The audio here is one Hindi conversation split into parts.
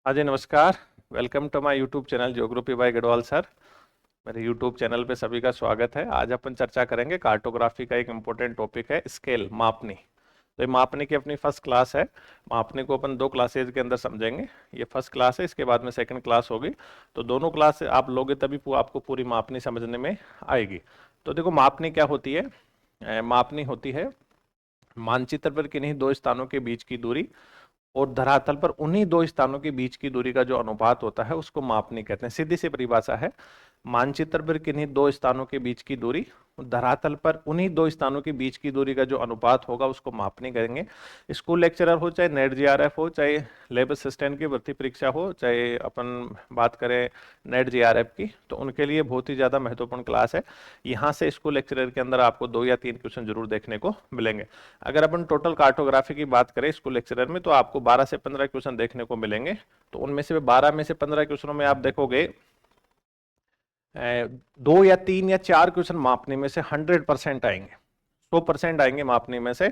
हाँ जी, नमस्कार। Welcome to my YouTube channel geography by Garhwal sir. मेरे यूट्यूब चैनल पे सभी का स्वागत है। आज अपन चर्चा करेंगे कार्टोग्राफी का एक इम्पोर्टेंट टॉपिक है स्केल, मापनी। तो ये मापनी की अपनी फर्स्ट क्लास है। मापनी को अपन दो क्लासेज के अंदर समझेंगे। ये फर्स्ट क्लास है, इसके बाद में सेकंड क्लास होगी। तो दोनों क्लास आप लोगे तभी आपको पूरी मापनी समझने में आएगी। तो देखो, मापनी क्या होती है? मापनी होती है मानचित्र पर किन्हीं दो स्थानों के बीच की दूरी और धरातल पर उन्हीं दो स्थानों के बीच की दूरी का जो अनुपात होता है उसको मापनी कहते हैं। सीधी सी परिभाषा है, मानचित्र पर किन्हीं दो स्थानों के बीच की दूरी, धरातल पर उन्हीं दो स्थानों के बीच की दूरी का जो अनुपात होगा उसको मापनी करेंगे। स्कूल लेक्चरर हो, चाहे नेट जीआरएफ हो, चाहे लेब असिस्टेंट की भर्ती परीक्षा हो, चाहे अपन बात करें नेट जीआरएफ की, तो उनके लिए बहुत ही ज्यादा महत्वपूर्ण क्लास है। यहाँ से स्कूल लेक्चरर के अंदर आपको 2 या 3 क्वेश्चन जरूर देखने को मिलेंगे। अगर अपन टोटल कार्टोग्राफी की बात करें स्कूल लेक्चरर में, तो आपको 12 से 15 क्वेश्चन देखने को मिलेंगे। तो उनमें से 12 में से 15 क्वेश्चनों में आप देखोगे 2 या 3 या 4 क्वेश्चन मापने में से 100% आएंगे, 100% आएंगे मापने में से।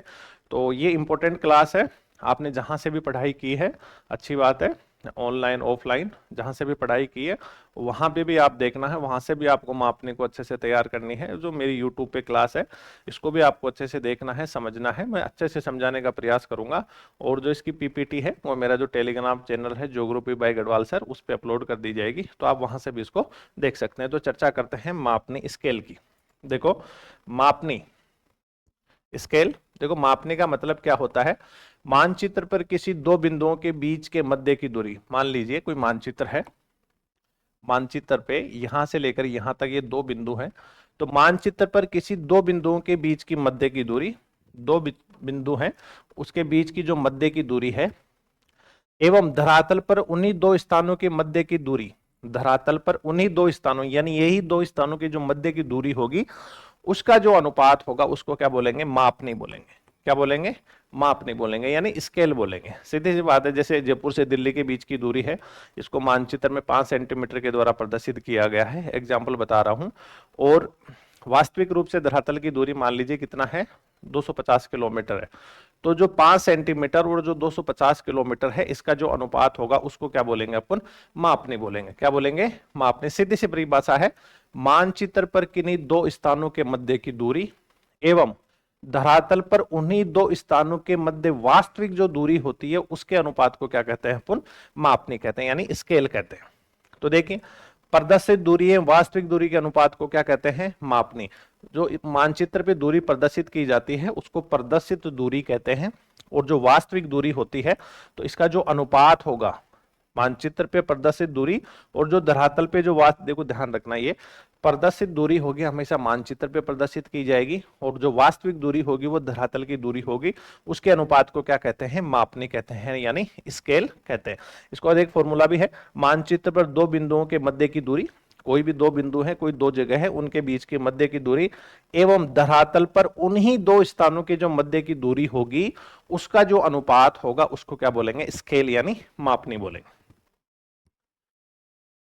तो ये इंपॉर्टेंट क्लास है। आपने जहां से भी पढ़ाई की है, अच्छी बात है, ऑनलाइन ऑफलाइन जहां से भी पढ़ाई की है वहां पे भी आप देखना है, वहां से भी आपको मापने को अच्छे से तैयार करनी है। जो मेरी यूट्यूब पे क्लास है इसको भी आपको अच्छे से देखना है, समझना है। मैं अच्छे से समझाने का प्रयास करूंगा। और जो इसकी पीपीटी है वो मेरा जो टेलीग्राम चैनल है ज्योग्राफी बाय गढ़वाल सर, उस पर अपलोड कर दी जाएगी, तो आप वहां से भी इसको देख सकते हैं। तो चर्चा करते हैं मापनी स्केल की। देखो, मापनी स्केल, देखो मापने का मतलब क्या होता है? मानचित्र पर किसी दो बिंदुओं के बीच के मध्य की दूरी, मान लीजिए कोई मानचित्र है, मानचित्र पे यहां से लेकर यहां तक ये दो बिंदु हैं। तो मानचित्र पर किसी दो बिंदुओं के बीच की मध्य की दूरी, दो बिंदु हैं, उसके बीच की जो मध्य की दूरी है, एवं धरातल पर उन्हीं दो स्थानों के मध्य की दूरी, धरातल पर उन्हीं दो स्थानों यानी यही दो स्थानों की जो मध्य की दूरी होगी उसका जो अनुपात होगा उसको क्या बोलेंगे? मापनी बोलेंगे। क्या बोलेंगे? मापनी बोलेंगे, यानी स्केल बोलेंगे। सीधी सी बात है, जैसे जयपुर से दिल्ली के बीच की दूरी है, इसको मानचित्र में 5 सेंटीमीटर के द्वारा प्रदर्शित किया गया है, एग्जाम्पल बता रहा हूं। और वास्तविक रूप से धरातल की दूरी मान लीजिए कितना है? 250 किलोमीटर है। तो जो 5 सेंटीमीटर और जो 250 किलोमीटर है, इसका जो अनुपात होगा उसको क्या बोलेंगे अपन? मापनी बोलेंगे। क्या बोलेंगे? मापनी। सीधी सी परिभाषा है, मानचित्र पर किन्हीं दो स्थानों के मध्य की दूरी एवं धरातल पर उन्हीं दो स्थानों के मध्य वास्तविक जो दूरी होती है उसके अनुपात को क्या कहते हैं अपन? मापनी कहते हैं, यानी स्केल कहते हैं। तो देखिए, प्रदर्शित दूरी है, वास्तविक दूरी के अनुपात को क्या कहते हैं? मापनी। जो मानचित्र पे दूरी प्रदर्शित की जाती है उसको प्रदर्शित दूरी कहते हैं। और जो वास्तविक दूरी होती है, तो इसका जो अनुपात होगा मानचित्र पे प्रदर्शित दूरी और जो धरातल पे जो देखो ध्यान रखना, ये प्रदर्शित दूरी होगी हमेशा मानचित्र पे प्रदर्शित की जाएगी, और जो वास्तविक दूरी होगी वो धरातल की दूरी होगी। उसके अनुपात को क्या कहते हैं? मापनी कहते हैं, यानी स्केल कहते हैं। इसको एक फॉर्मूला भी है, मानचित्र पर दो बिंदुओं के मध्य की दूरी, कोई भी दो बिंदु है, कोई दो जगह है, उनके बीच की मध्य की दूरी एवं धरातल पर उन्हीं दो स्थानों की जो मध्य की दूरी होगी उसका जो अनुपात होगा उसको क्या बोलेंगे? स्केल, यानी मापनी बोलेंगे।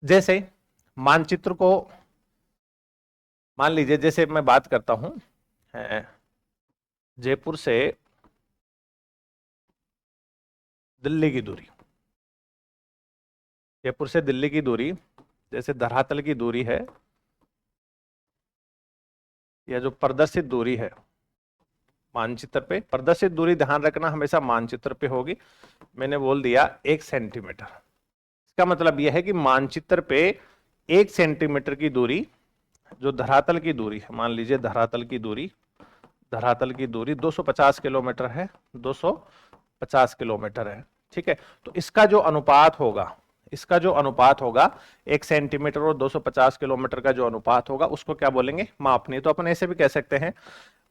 जैसे मानचित्र को मान लीजिए, जैसे मैं बात करता हूं जयपुर से दिल्ली की दूरी, जयपुर से दिल्ली की दूरी जैसे धरातल की दूरी है, या जो प्रदर्शित दूरी है मानचित्र पे, प्रदर्शित दूरी ध्यान रखना हमेशा मानचित्र पे होगी। मैंने बोल दिया 1 सेंटीमीटर। इसका मतलब यह है कि मानचित्र पे 1 सेंटीमीटर की दूरी जो धरातल की दूरी है, मान लीजिए धरातल की दूरी 250 किलोमीटर है, 250 किलोमीटर है, ठीक है। तो इसका जो अनुपात होगा, इसका जो अनुपात होगा 1 सेंटीमीटर और 250 किलोमीटर का जो अनुपात होगा उसको क्या बोलेंगे? मापनी। तो अपन ऐसे भी कह सकते हैं,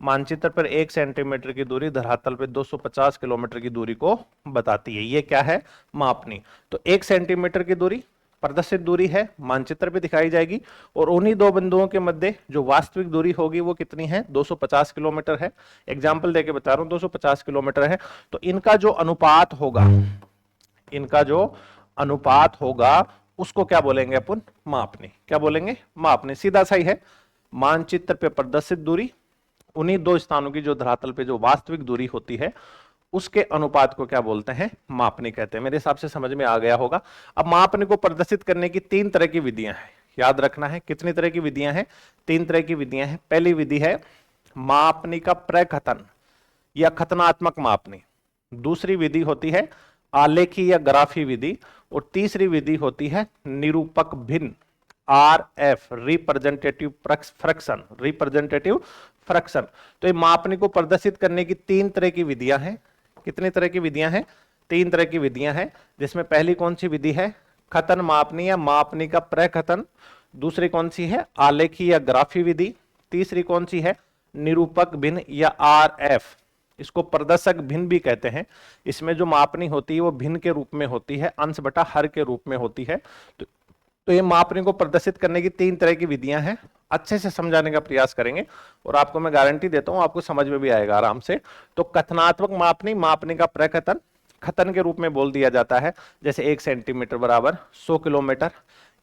मानचित्र पर 1 सेंटीमीटर की दूरी धरातल पर 250 किलोमीटर की दूरी को बताती है। ये क्या है? मापनी। तो 1 सेंटीमीटर की दूरी प्रदर्शित दूरी है, मानचित्र पे दिखाई जाएगी, और उन्हीं दो बिंदुओं के मध्य जो वास्तविक दूरी होगी वो कितनी है? 250 किलोमीटर है। एग्जाम्पल देके बता रहा हूं, 250 किलोमीटर है। तो इनका जो अनुपात होगा, इनका जो अनुपात होगा उसको क्या बोलेंगे अपन? मापनी। क्या बोलेंगे? मापनी। सीधा सही है, मानचित्र पे प्रदर्शित दूरी उन्हीं दो स्थानों की जो धरातल पे जो वास्तविक दूरी होती है उसके अनुपात को क्या बोलते हैं, मापनी कहते हैं। मेरे हिसाब से समझ में आ गया होगा। अब मापनी को प्रदर्शित करने की 3 तरह की विधियां हैं, याद रखना है। कितनी तरह की विधियां हैं, 3 तरह की विधियां हैं। पहली विधि है मापनी का प्रकथन या खतनात्मक मापनी, दूसरी विधि होती है आलेखी या ग्राफी विधि, और तीसरी विधि होती है निरूपक भिन्न, RF, representative fraction, representative fraction. तो ये मापनी को प्रदर्शित करने की 3 तरह की विधियां हैं। कितनी तरह की विधियां हैं, 3 तरह की विधियां हैं, जिसमें पहली कौन सी विधि है, खतन मापनी या मापनी का प्रकथन, दूसरी कौन सी है, आलेखी या ग्राफी विधि, तीसरी कौन सी है, निरूपक भिन्न या RF, इसको प्रदर्शक भिन्न भी कहते हैं। इसमें जो मापनी होती है वो भिन्न के रूप में होती है, अंश बटा हर के रूप में होती है। तो ये मापनी को प्रदर्शित करने की 3 तरह की विधियां हैं। अच्छे से समझाने का प्रयास करेंगे और आपको मैं गारंटी देता हूं आपको समझ में भी आएगा आराम से। तो कथनात्मक मापनी, मापनी का प्रकथन खतन के रूप में बोल दिया जाता है, जैसे 1 सेंटीमीटर बराबर 100 किलोमीटर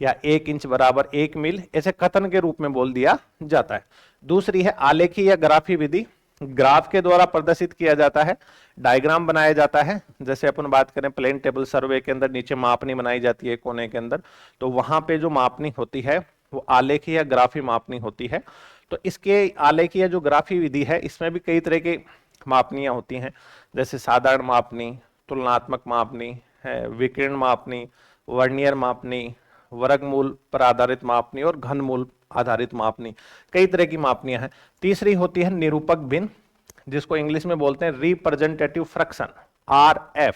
या 1 इंच बराबर 1 मील, ऐसे कथन के रूप में बोल दिया जाता है। दूसरी है आलेखी या ग्राफी विधि, ग्राफ के द्वारा प्रदर्शित किया जाता है, डायग्राम बनाया जाता है। जैसे अपन बात करें प्लेन टेबल सर्वे के अंदर नीचे मापनी बनाई जाती है कोने के अंदर, तो वहां पे जो मापनी होती है वो आलेखी या ग्राफी मापनी होती है। तो इसके आलेखी या जो ग्राफी विधि है इसमें भी कई तरह की मापनियां होती हैं, जैसे साधारण मापनी, तुलनात्मक मापनी है, विकिरण मापनी, वर्नियर मापनी, वर्गमूल पर आधारित मापनी और घनमूल आधारित मापनी, कई तरह की मापनियां हैं। तीसरी होती है निरूपक भिन्न, जिसको इंग्लिश में बोलते हैं रिप्रेजेंटेटिव फ्रैक्शन, RF।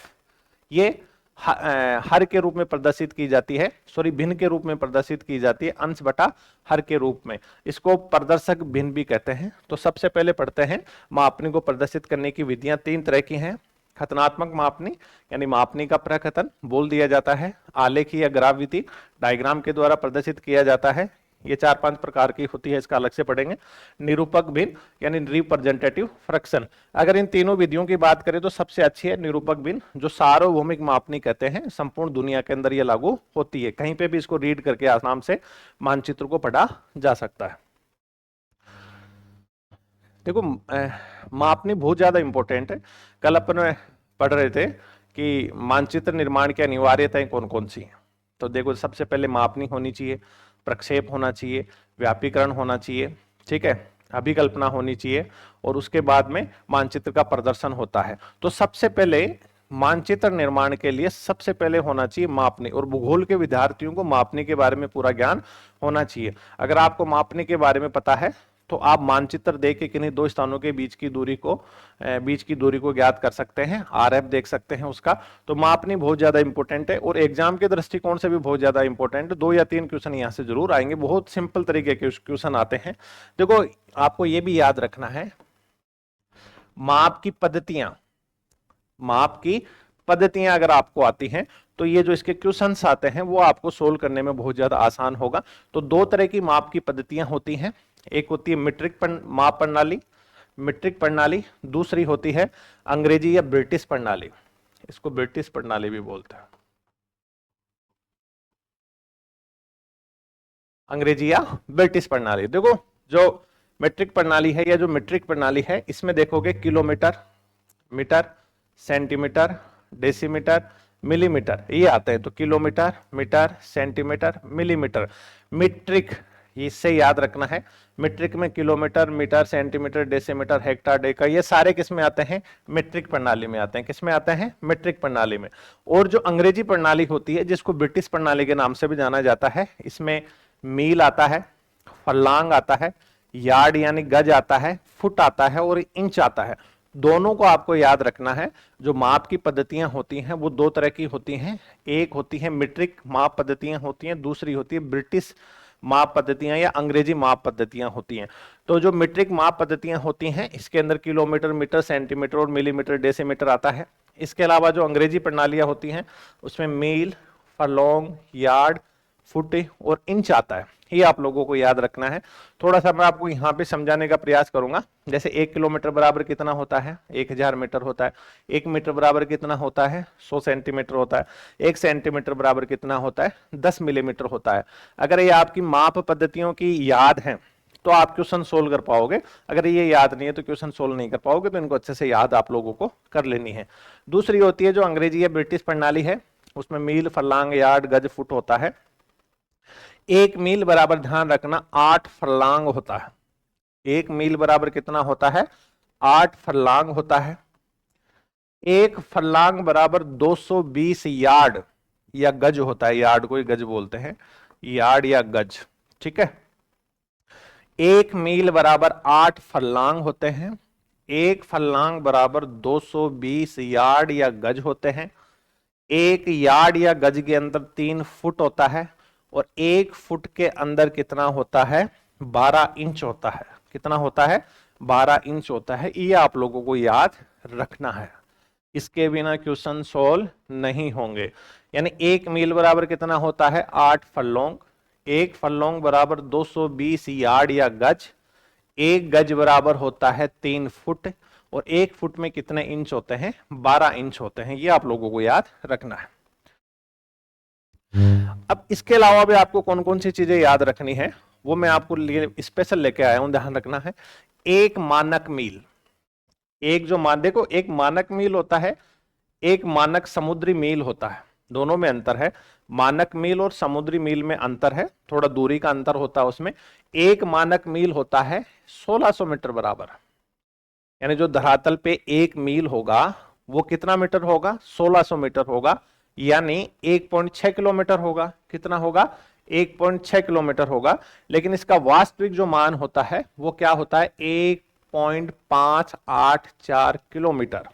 ये हर के रूप में प्रदर्शित की जाती है, सॉरी भिन्न के रूप में प्रदर्शित की जाती है, अंश बटा हर के रूप में। इसको प्रदर्शक भिन्न भी कहते हैं। तो सबसे पहले पढ़ते हैं मापनी को प्रदर्शित करने की विधियां 3 तरह की हैं। खतनात्मक मापनी यानी मापनी का प्रकथन बोल दिया जाता है, आलेखी या ग्राफ विधि डायग्राम के द्वारा प्रदर्शित किया जाता है, ये 4-5 प्रकार की होती है, इसका अलग से पढ़ेंगे। निरूपक भिन्न यानी रिप्रेजेंटेटिव फ्रैक्शन। अगर इन तीनों विधियों की बात करें तो सबसे अच्छी है निरूपक भिन्न, जो सार्वभौमिक मापनी कहते हैं, संपूर्ण दुनिया के अंदर ये लागू होती है। कहीं पे भी इसको रीड करके आराम से मानचित्र को पढ़ा जा सकता है। देखो मापनी बहुत ज्यादा इंपॉर्टेंट है। कल अपन पढ़ रहे थे कि मानचित्र निर्माण की अनिवार्यताएं कौन कौन सी हैं। तो देखो सबसे पहले मापनी होनी चाहिए, प्रक्षेप होना चाहिए, व्यापीकरण होना चाहिए, ठीक है, अभिकल्पना होनी चाहिए, और उसके बाद में मानचित्र का प्रदर्शन होता है। तो सबसे पहले मानचित्र निर्माण के लिए सबसे पहले होना चाहिए मापनी, और भूगोल के विद्यार्थियों को मापनी के बारे में पूरा ज्ञान होना चाहिए। अगर आपको मापनी के बारे में पता है तो आप मानचित्र देख के किन्हीं 2 स्थानों के बीच की दूरी को ज्ञात कर सकते हैं, RF देख सकते हैं उसका। तो मापनी बहुत ज्यादा इंपॉर्टेंट है और एग्जाम के दृष्टिकोण से भी बहुत ज्यादा इंपॉर्टेंट है। 2 या 3 क्वेश्चन यहाँ से जरूर आएंगे, बहुत सिंपल तरीके के क्वेश्चन आते हैं। देखो आपको ये भी याद रखना है, माप की पद्धतियां अगर आपको आती हैं तो ये जो इसके क्वेश्चंस आते हैं वो आपको सोल्व करने में बहुत ज्यादा आसान होगा। तो 2 तरह की माप की पद्धतियां होती हैं, एक होती है माप प्रणाली, दूसरी होती है अंग्रेजी या ब्रिटिश प्रणाली, इसको ब्रिटिश प्रणाली भी बोलते हैं, अंग्रेजी या ब्रिटिश प्रणाली। देखो जो मीट्रिक प्रणाली है या जो मीट्रिक प्रणाली है इसमें देखोगे kilometre, metre, centimetre, decimetre, millimetre ये आते हैं। तो kilometre, metre, centimetre, millimetre, metric, इससे याद रखना है। मीट्रिक में kilometre, metre, centimetre, decimetre, hecto, deca, ये सारे किस में आते हैं, मीट्रिक प्रणाली में आते हैं। किस में आते हैं, मीट्रिक प्रणाली में। और जो अंग्रेजी प्रणाली होती है जिसको ब्रिटिश प्रणाली के नाम से भी जाना जाता है, इसमें मील आता है, फरलांग आता है, यार्ड यानी गज आता है, फुट आता है और इंच आता है। दोनों को आपको याद रखना है। जो माप की पद्धतियां होती हैं वो 2 तरह की होती हैं, एक होती है मीट्रिक माप पद्धतियां होती हैं, दूसरी होती है ब्रिटिश माप पद्धतियां या अंग्रेजी माप पद्धतियां होती हैं। तो जो मीट्रिक माप पद्धतियां होती हैं इसके अंदर किलोमीटर, मीटर, सेंटीमीटर और मिलीमीटर, डेसीमीटर आता है। इसके अलावा जो अंग्रेजी प्रणालियां होती हैं उसमें मील, फरलोंग, यार्ड, फुट और इंच आता है। ये आप लोगों को याद रखना है। थोड़ा सा मैं आपको यहाँ पे समझाने का प्रयास करूंगा। जैसे 1 किलोमीटर बराबर कितना होता है, 1000 मीटर होता है। 1 मीटर बराबर कितना होता है, 100 सेंटीमीटर होता है। 1 सेंटीमीटर बराबर कितना होता है, 10 मिलीमीटर होता है। अगर ये आपकी माप पद्धतियों की याद है तो तो आप क्वेश्चन सोल्व कर पाओगे। अगर ये याद नहीं है तो क्वेश्चन सोल्व नहीं कर पाओगे, तो इनको अच्छे से याद आप लोगों को कर लेनी है। दूसरी होती है जो अंग्रेजी या ब्रिटिश प्रणाली है, उसमें मील, फरलांग, यार्ड, गज, फुट होता है। एक मील बराबर, ध्यान रखना, 8 फरलांग होता है। एक मील बराबर कितना होता है? 8 फरलांग होता है। एक फरलांग बराबर 220 यार्ड या गज होता है। यार्ड को ही गज बोलते हैं, यार्ड या गज, ठीक है। एक मील बराबर 8 फरलांग होते हैं। एक फरलांग बराबर 220 यार्ड या गज होते हैं। एक यार्ड या गज के अंदर 3 फुट होता है, और 1 फुट के अंदर कितना होता है? 12 इंच होता है। कितना होता है? 12 इंच होता है। ये आप लोगों को याद रखना है, इसके बिना क्वेश्चन सोल्व नहीं होंगे। यानी एक मील बराबर कितना होता है? 8 फरलोंग। एक फरलोंग बराबर 220 यार्ड या गज। एक गज बराबर होता है 3 फुट, और 1 फुट में कितने इंच होते हैं? 12 इंच होते हैं। ये आप लोगों को याद रखना है। अब इसके अलावा भी आपको कौन कौन सी चीजें याद रखनी है वो मैं आपको स्पेशल लेके आया हूं, ध्यान रखना है। एक मानक मील, एक जो देखो, एक मानक मील होता है, एक मानक समुद्री मील होता है। दोनों में अंतर है। मानक मील और समुद्री मील में अंतर है, थोड़ा दूरी का अंतर होता है उसमें। एक मानक मील होता है 1600 मीटर बराबर, यानी जो धरातल पे एक मील होगा वो कितना मीटर होगा? 1600 मीटर होगा, यानी 1.6 किलोमीटर होगा। कितना होगा? 1.6 किलोमीटर होगा। लेकिन इसका वास्तविक जो मान होता है वो क्या होता है? 1.584 किलोमीटर।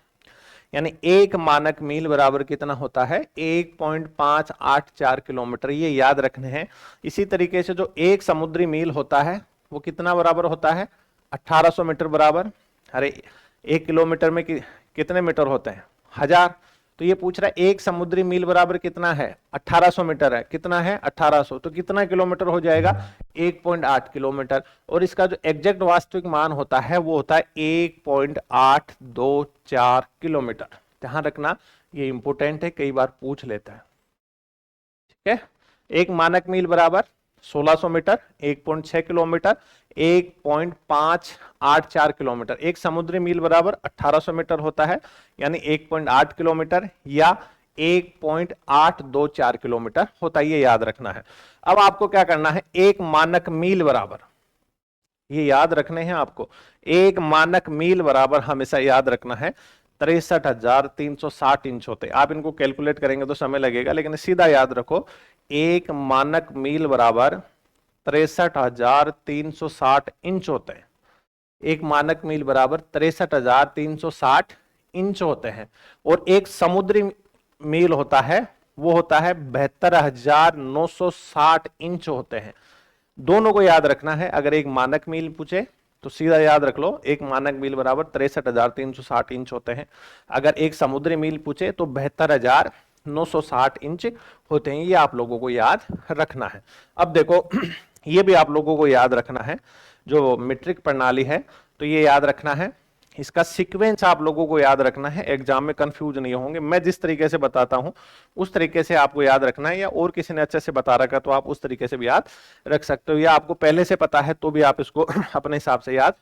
यानी एक मानक मील बराबर कितना होता है? 1.584 किलोमीटर। ये याद रखने हैं। इसी तरीके से जो एक समुद्री मील होता है वो कितना बराबर होता है? 1800 मीटर बराबर। अरे 1 किलोमीटर में कितने मीटर होते हैं? 1000। तो ये पूछ रहा है एक समुद्री मील बराबर कितना है? 1800 मीटर है। कितना है? 1800। तो कितना किलोमीटर हो जाएगा? 1.8 किलोमीटर। और इसका जो एग्जैक्ट वास्तविक मान होता है वो होता है 1.824 किलोमीटर। ध्यान रखना, ये इंपोर्टेंट है, कई बार पूछ लेता है, ठीक है। एक मानक मील बराबर 1600 मीटर, 1.6 किलोमीटर, 1.584 किलोमीटर। एक समुद्री मील बराबर 1800 मीटर होता है, यानी 1.8 किलोमीटर या 1.824 किलोमीटर होता है। ये याद रखना है। अब आपको क्या करना है? एक मानक मील बराबर, ये याद रखने हैं आपको, एक मानक मील बराबर हमेशा याद रखना है 63,360 इंच होते हैं। आप इनको कैलकुलेट करेंगे तो समय लगेगा, लेकिन सीधा याद रखो, एक मानक मील बराबर 63,360 इंच होते हैं। एक मानक मील बराबर 63,360 इंच होते हैं। और एक समुद्री मील होता है वो होता है 72,960 इंच होते हैं। दोनों को याद रखना है। अगर एक मानक मील पूछे तो सीधा याद रख लो, एक मानक मील बराबर 63,360 इंच होते हैं। अगर एक समुद्री मील पूछे तो 72,960 इंच होते हैं। ये आप लोगों को याद रखना है। अब देखो ये भी आप लोगों को याद रखना है, जो मीट्रिक प्रणाली है तो ये याद रखना है। इसका सीक्वेंस आप लोगों को याद रखना है, एग्जाम में कंफ्यूज नहीं होंगे। मैं जिस तरीके से बताता हूं उस तरीके से आपको याद रखना है, या और किसी ने अच्छे से बता रखा तो आप उस तरीके से भी याद रख सकते हो, या आपको पहले से पता है तो भी आप इसको अपने हिसाब से याद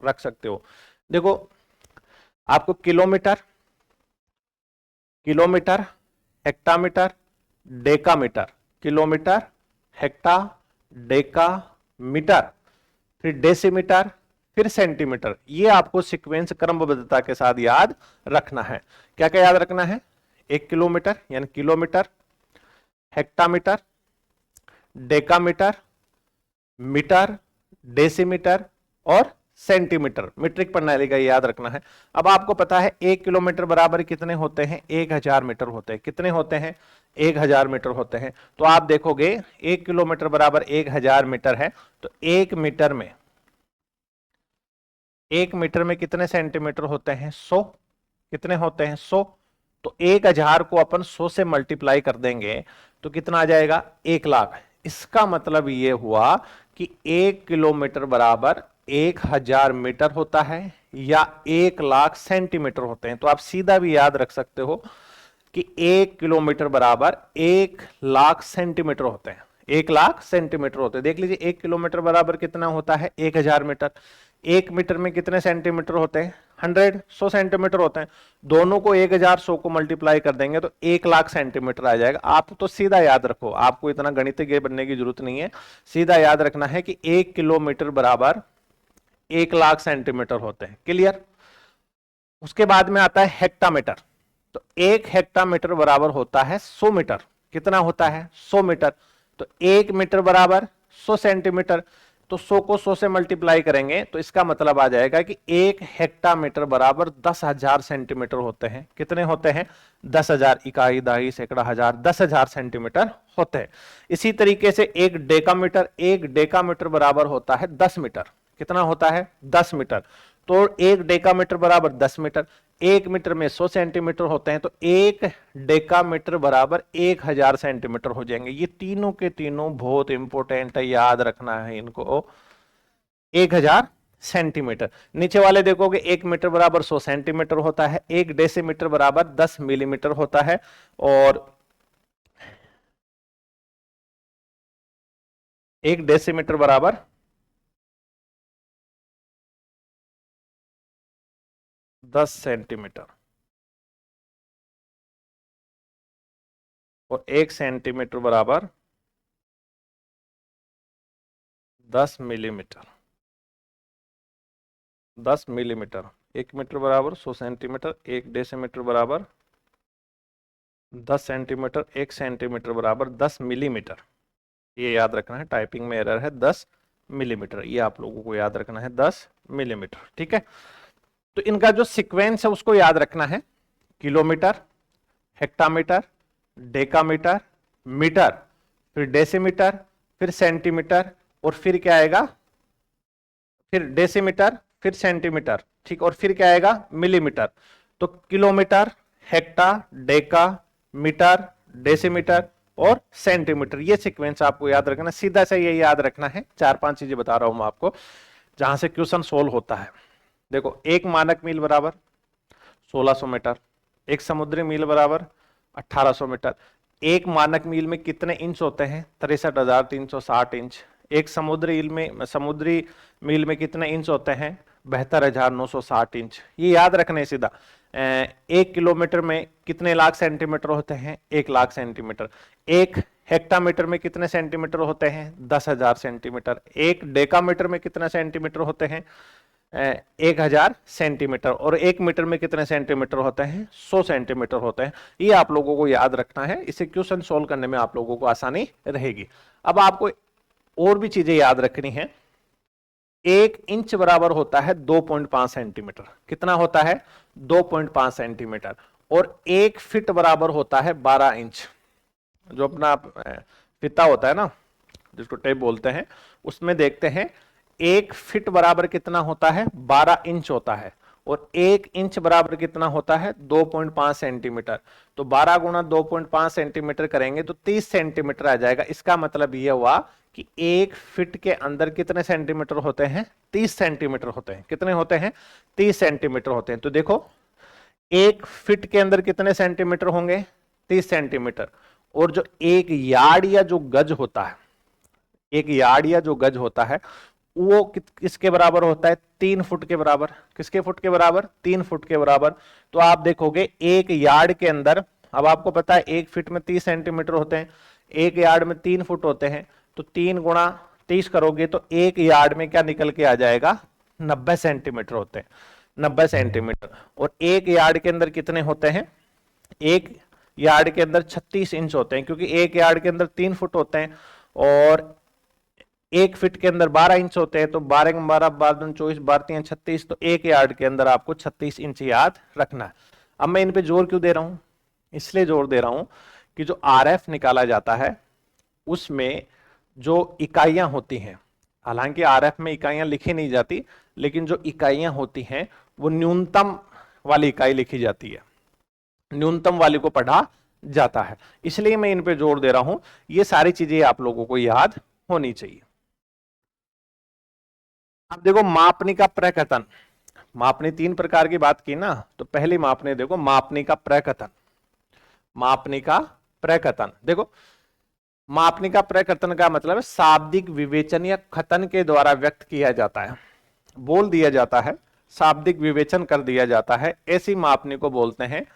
रख सकते हो। देखो, आपको kilometre, kilometre, hectometre, decametre, kilometre, hecto, deca, metre, फिर डेसीमीटर, फिर सेंटीमीटर, ये आपको सीक्वेंस क्रमबद्धता के साथ याद रखना है। क्या क्या याद रखना है? एक किलोमीटर यानी kilometre, hectometre, decametre, metre, decimetre और सेंटीमीटर, मीट्रिक प्रणाली का याद रखना है। अब आपको पता है 1 किलोमीटर बराबर कितने होते हैं? 1000 मीटर होते हैं। कितने होते हैं? 1000 मीटर होते हैं। तो आप देखोगे 1 किलोमीटर बराबर 1000 मीटर है, तो 1 मीटर में, 1 मीटर में कितने सेंटीमीटर होते हैं? 100। कितने होते हैं? 100। तो 1000 को अपन 100 से मल्टीप्लाई कर देंगे तो कितना आ जाएगा? 1 लाख। इसका मतलब ये हुआ कि 1 किलोमीटर बराबर 1000 मीटर होता है या 1 लाख सेंटीमीटर होते हैं। तो आप सीधा भी याद रख सकते हो कि 1 किलोमीटर बराबर 1 लाख सेंटीमीटर होते हैं। 1,00,000 सेंटीमीटर होते हैं। देख लीजिए 1 किलोमीटर बराबर कितना होता है, 1000 मीटर। 1 मीटर में कितने सेंटीमीटर होते हैं, 100 सेंटीमीटर होते हैं। दोनों को 1000 100 को मल्टीप्लाई कर देंगे तो 1,00,000 सेंटीमीटर आ जाएगा। आप तो सीधा याद रखो, आपको इतना गणितज्ञ बनने की जरूरत नहीं है, सीधा याद रखना है कि 1 किलोमीटर बराबर 1,00,000 सेंटीमीटर होते हैं। क्लियर। उसके बाद में आता है हेक्टामीटर। तो 1 हेक्टामीटर बराबर होता है 100 मीटर। कितना होता है, 100 मीटर। तो 1 मीटर बराबर 100 सेंटीमीटर। तो 100 को 100 से मल्टीप्लाई करेंगे तो इसका मतलब आ जाएगा कि 1 हेक्टामीटर बराबर 10,000 सेंटीमीटर होते हैं। कितने होते हैं, 10,000। इकाई, दहाई, सैकड़ा, हजार, 10,000 सेंटीमीटर होते हैं। इसी तरीके से 1 डेकामीटर, 1 डेकामीटर बराबर होता है 10 मीटर। कितना होता है, 10 मीटर। तो 1 डेकामीटर बराबर 10 मीटर। 1 मीटर में 100 सेंटीमीटर होते हैं तो 1 डेकामीटर बराबर 1000 सेंटीमीटर हो जाएंगे। ये तीनों के तीनों बहुत इंपॉर्टेंट है, याद रखना है इनको। 1000 सेंटीमीटर। नीचे वाले देखोगे 1 मीटर बराबर 100 सेंटीमीटर होता है। 1 डेसीमीटर बराबर 10 मिलीमीटर होता है। और 1 डेसीमीटर बराबर 10 सेंटीमीटर और 1 सेंटीमीटर बराबर 10 मिलीमीटर। 10 मिलीमीटर। 1 मीटर बराबर 100 सेंटीमीटर। 1 डेसीमीटर बराबर 10 सेंटीमीटर। 1 सेंटीमीटर बराबर 10 मिलीमीटर। ये याद रखना है, टाइपिंग में एरर है, 10 मिलीमीटर। ये आप लोगों को याद रखना है, 10 मिलीमीटर। ठीक है। तो इनका जो सीक्वेंस है उसको याद रखना है। किलोमीटर, हेक्टामीटर, डेकामीटर, मीटर, फिर डेसीमीटर, फिर सेंटीमीटर, और फिर क्या आएगा, फिर डेसीमीटर, फिर सेंटीमीटर। ठीक। और फिर क्या आएगा, मिलीमीटर। तो kilometre, hecto, deca, metre, decimetre और सेंटीमीटर। ये सीक्वेंस आपको याद रखना, सीधा से ये याद रखना है। 4-5 चीजें बता रहा हूं मैं आपको जहां से क्वेश्चन सोल्व होता है। देखो, 1 मानक मील बराबर 1600 मीटर। 1 समुद्री मील बराबर 1800 मीटर। 1 मानक मील में कितने इंच होते हैं, 63,360 इंच। 1 समुद्री मील में कितने इंच होते हैं, 72,960 इंच। ये याद रखने सीधा। 1 किलोमीटर में कितने लाख सेंटीमीटर होते हैं, 1,00,000 सेंटीमीटर। 1 हेक्टामीटर में कितने सेंटीमीटर होते हैं, 10,000 सेंटीमीटर। 1 डेकामीटर में कितने सेंटीमीटर होते हैं, 1000 सेंटीमीटर। और 1 मीटर में कितने सेंटीमीटर होते हैं, 100 सेंटीमीटर होते हैं। ये आप लोगों को याद रखना है, इसे क्वेश्चन सोल्व करने में आप लोगों को आसानी रहेगी। अब आपको और भी चीजें याद रखनी है। 1 इंच बराबर होता है 2.5 सेंटीमीटर। कितना होता है, 2.5 सेंटीमीटर। और 1 फीट बराबर होता है 12 इंच। जो अपना फीता होता है ना, जिसको टेप बोलते हैं, उसमें देखते हैं 1 फीट बराबर कितना होता है, 12 इंच होता है। और 1 इंच बराबर कितना होता है, 2.5 सेंटीमीटर। तो 12 गुणा 2.5 सेंटीमीटर करेंगे तो 30 सेंटीमीटर आ जाएगा। इसका मतलब यह हुआ कि 1 फीट के अंदर कितने सेंटीमीटर होते हैं, 30 सेंटीमीटर होते हैं। कितने होते हैं, 30 सेंटीमीटर होते हैं। तो देखो, 1 फीट के अंदर कितने सेंटीमीटर होंगे, 30 सेंटीमीटर। और जो 1 यार्ड या जो गज होता है, 1 यार्ड या जो गज होता है वो किसके बराबर होता है, 3 फुट के बराबर। किसके फुट के बराबर, 3 फुट के बराबर। तो आप देखोगे 1 यार्ड के अंदर, अब आपको पता है 1 फीट में 30 सेंटीमीटर होते हैं, 1 यार्ड में 3 फुट होते हैं। तो 3 गुणा 30 करोगे तो 1 यार्ड में क्या निकल के आ जाएगा, 90 सेंटीमीटर होते हैं। 90 सेंटीमीटर। और 1 यार्ड के अंदर कितने होते हैं, 1 यार्ड के अंदर 36 इंच होते हैं, क्योंकि 1 यार्ड के अंदर 3 फुट होते हैं। और 1 फीट के अंदर 12 इंच होते हैं। तो 12 में 12, 12 24, 12 36। तो 1 यार्ड के अंदर आपको 36 इंच याद रखना है। अब मैं इन पे जोर क्यों दे रहा हूं, इसलिए जोर दे रहा हूं कि जो आरएफ निकाला जाता है उसमें जो इकाइयां होती हैं, हालांकि आरएफ में इकाइयां लिखी नहीं जाती, लेकिन जो इकाइयां होती हैं वो न्यूनतम वाली इकाई लिखी जाती है, न्यूनतम वाली को पढ़ा जाता है। इसलिए मैं इन पे जोर दे रहा हूं। ये सारी चीजें आप लोगों को याद होनी चाहिए। अब देखो, मापनी का प्रकथन। मापनी 3 प्रकार की बात की ना, तो पहली मापनी देखो, मापनी का प्रकथन। मापनी का प्रकथन देखो, मापनिका प्रकथन का मतलब है शाब्दिक विवेचन या कथन के द्वारा व्यक्त किया जाता है, बोल दिया जाता है, शाब्दिक विवेचन कर दिया जाता है, ऐसी मापनी को बोलते हैं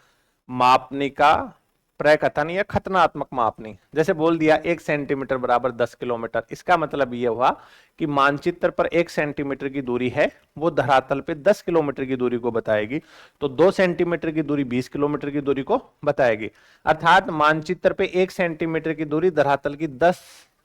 मापनिका प्रकथन या कथनात्मक मापनी। जैसे बोल दिया 1 सेंटीमीटर बराबर 10 किलोमीटर, इसका मतलब यह हुआ कि मानचित्र पर 1 सेंटीमीटर की दूरी है, वो धरातल पे 10 किलोमीटर की दूरी को बताएगी, तो 2 सेंटीमीटर की दूरी 20 किलोमीटर की दूरी को बताएगी। अर्थात मानचित्र पे 1 सेंटीमीटर की दूरी धरातल की 10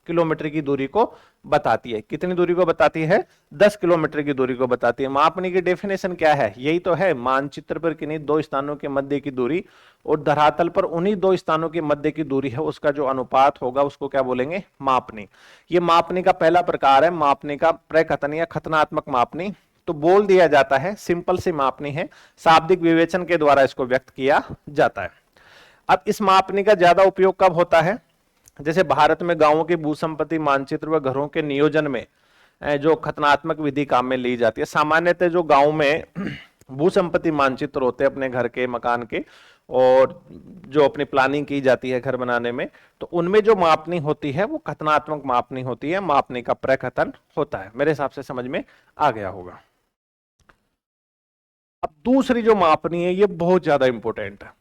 किलोमीटर की दूरी को बताती है। कितनी दूरी को बताती है? 10 किलोमीटर की दूरी को बताती है। मापनी की डेफिनेशन क्या है? यही तो है, मानचित्र पर किन्हीं दो स्थानों के मध्य की दूरी और धरातल पर उन्हीं दो स्थानों के मध्य की दूरी है, उसका जो अनुपात होगा उसको क्या बोलेंगे? मापनी। ये मापनी का पहला प्रकार है, मापनी का प्रकथन या कथनात्मक मापनी। तो बोल दिया जाता है, सिंपल सी मापनी है, शाब्दिक विवेचन के द्वारा इसको व्यक्त किया जाता है। अब इस मापनी का ज्यादा उपयोग कब होता है? जैसे भारत में गांवों के भू संपत्ति मानचित्र व घरों के नियोजन में जो कथनात्मक विधि काम में ली जाती है। सामान्यतः जो गांव में भू संपत्ति मानचित्र होते हैं अपने घर के, मकान के, और जो अपनी प्लानिंग की जाती है घर बनाने में, तो उनमें जो मापनी होती है वो कथनात्मक मापनी होती है, मापनी का प्रकथन होता है। मेरे हिसाब से समझ में आ गया होगा। अब दूसरी जो मापनी है ये बहुत ज्यादा इंपॉर्टेंट है,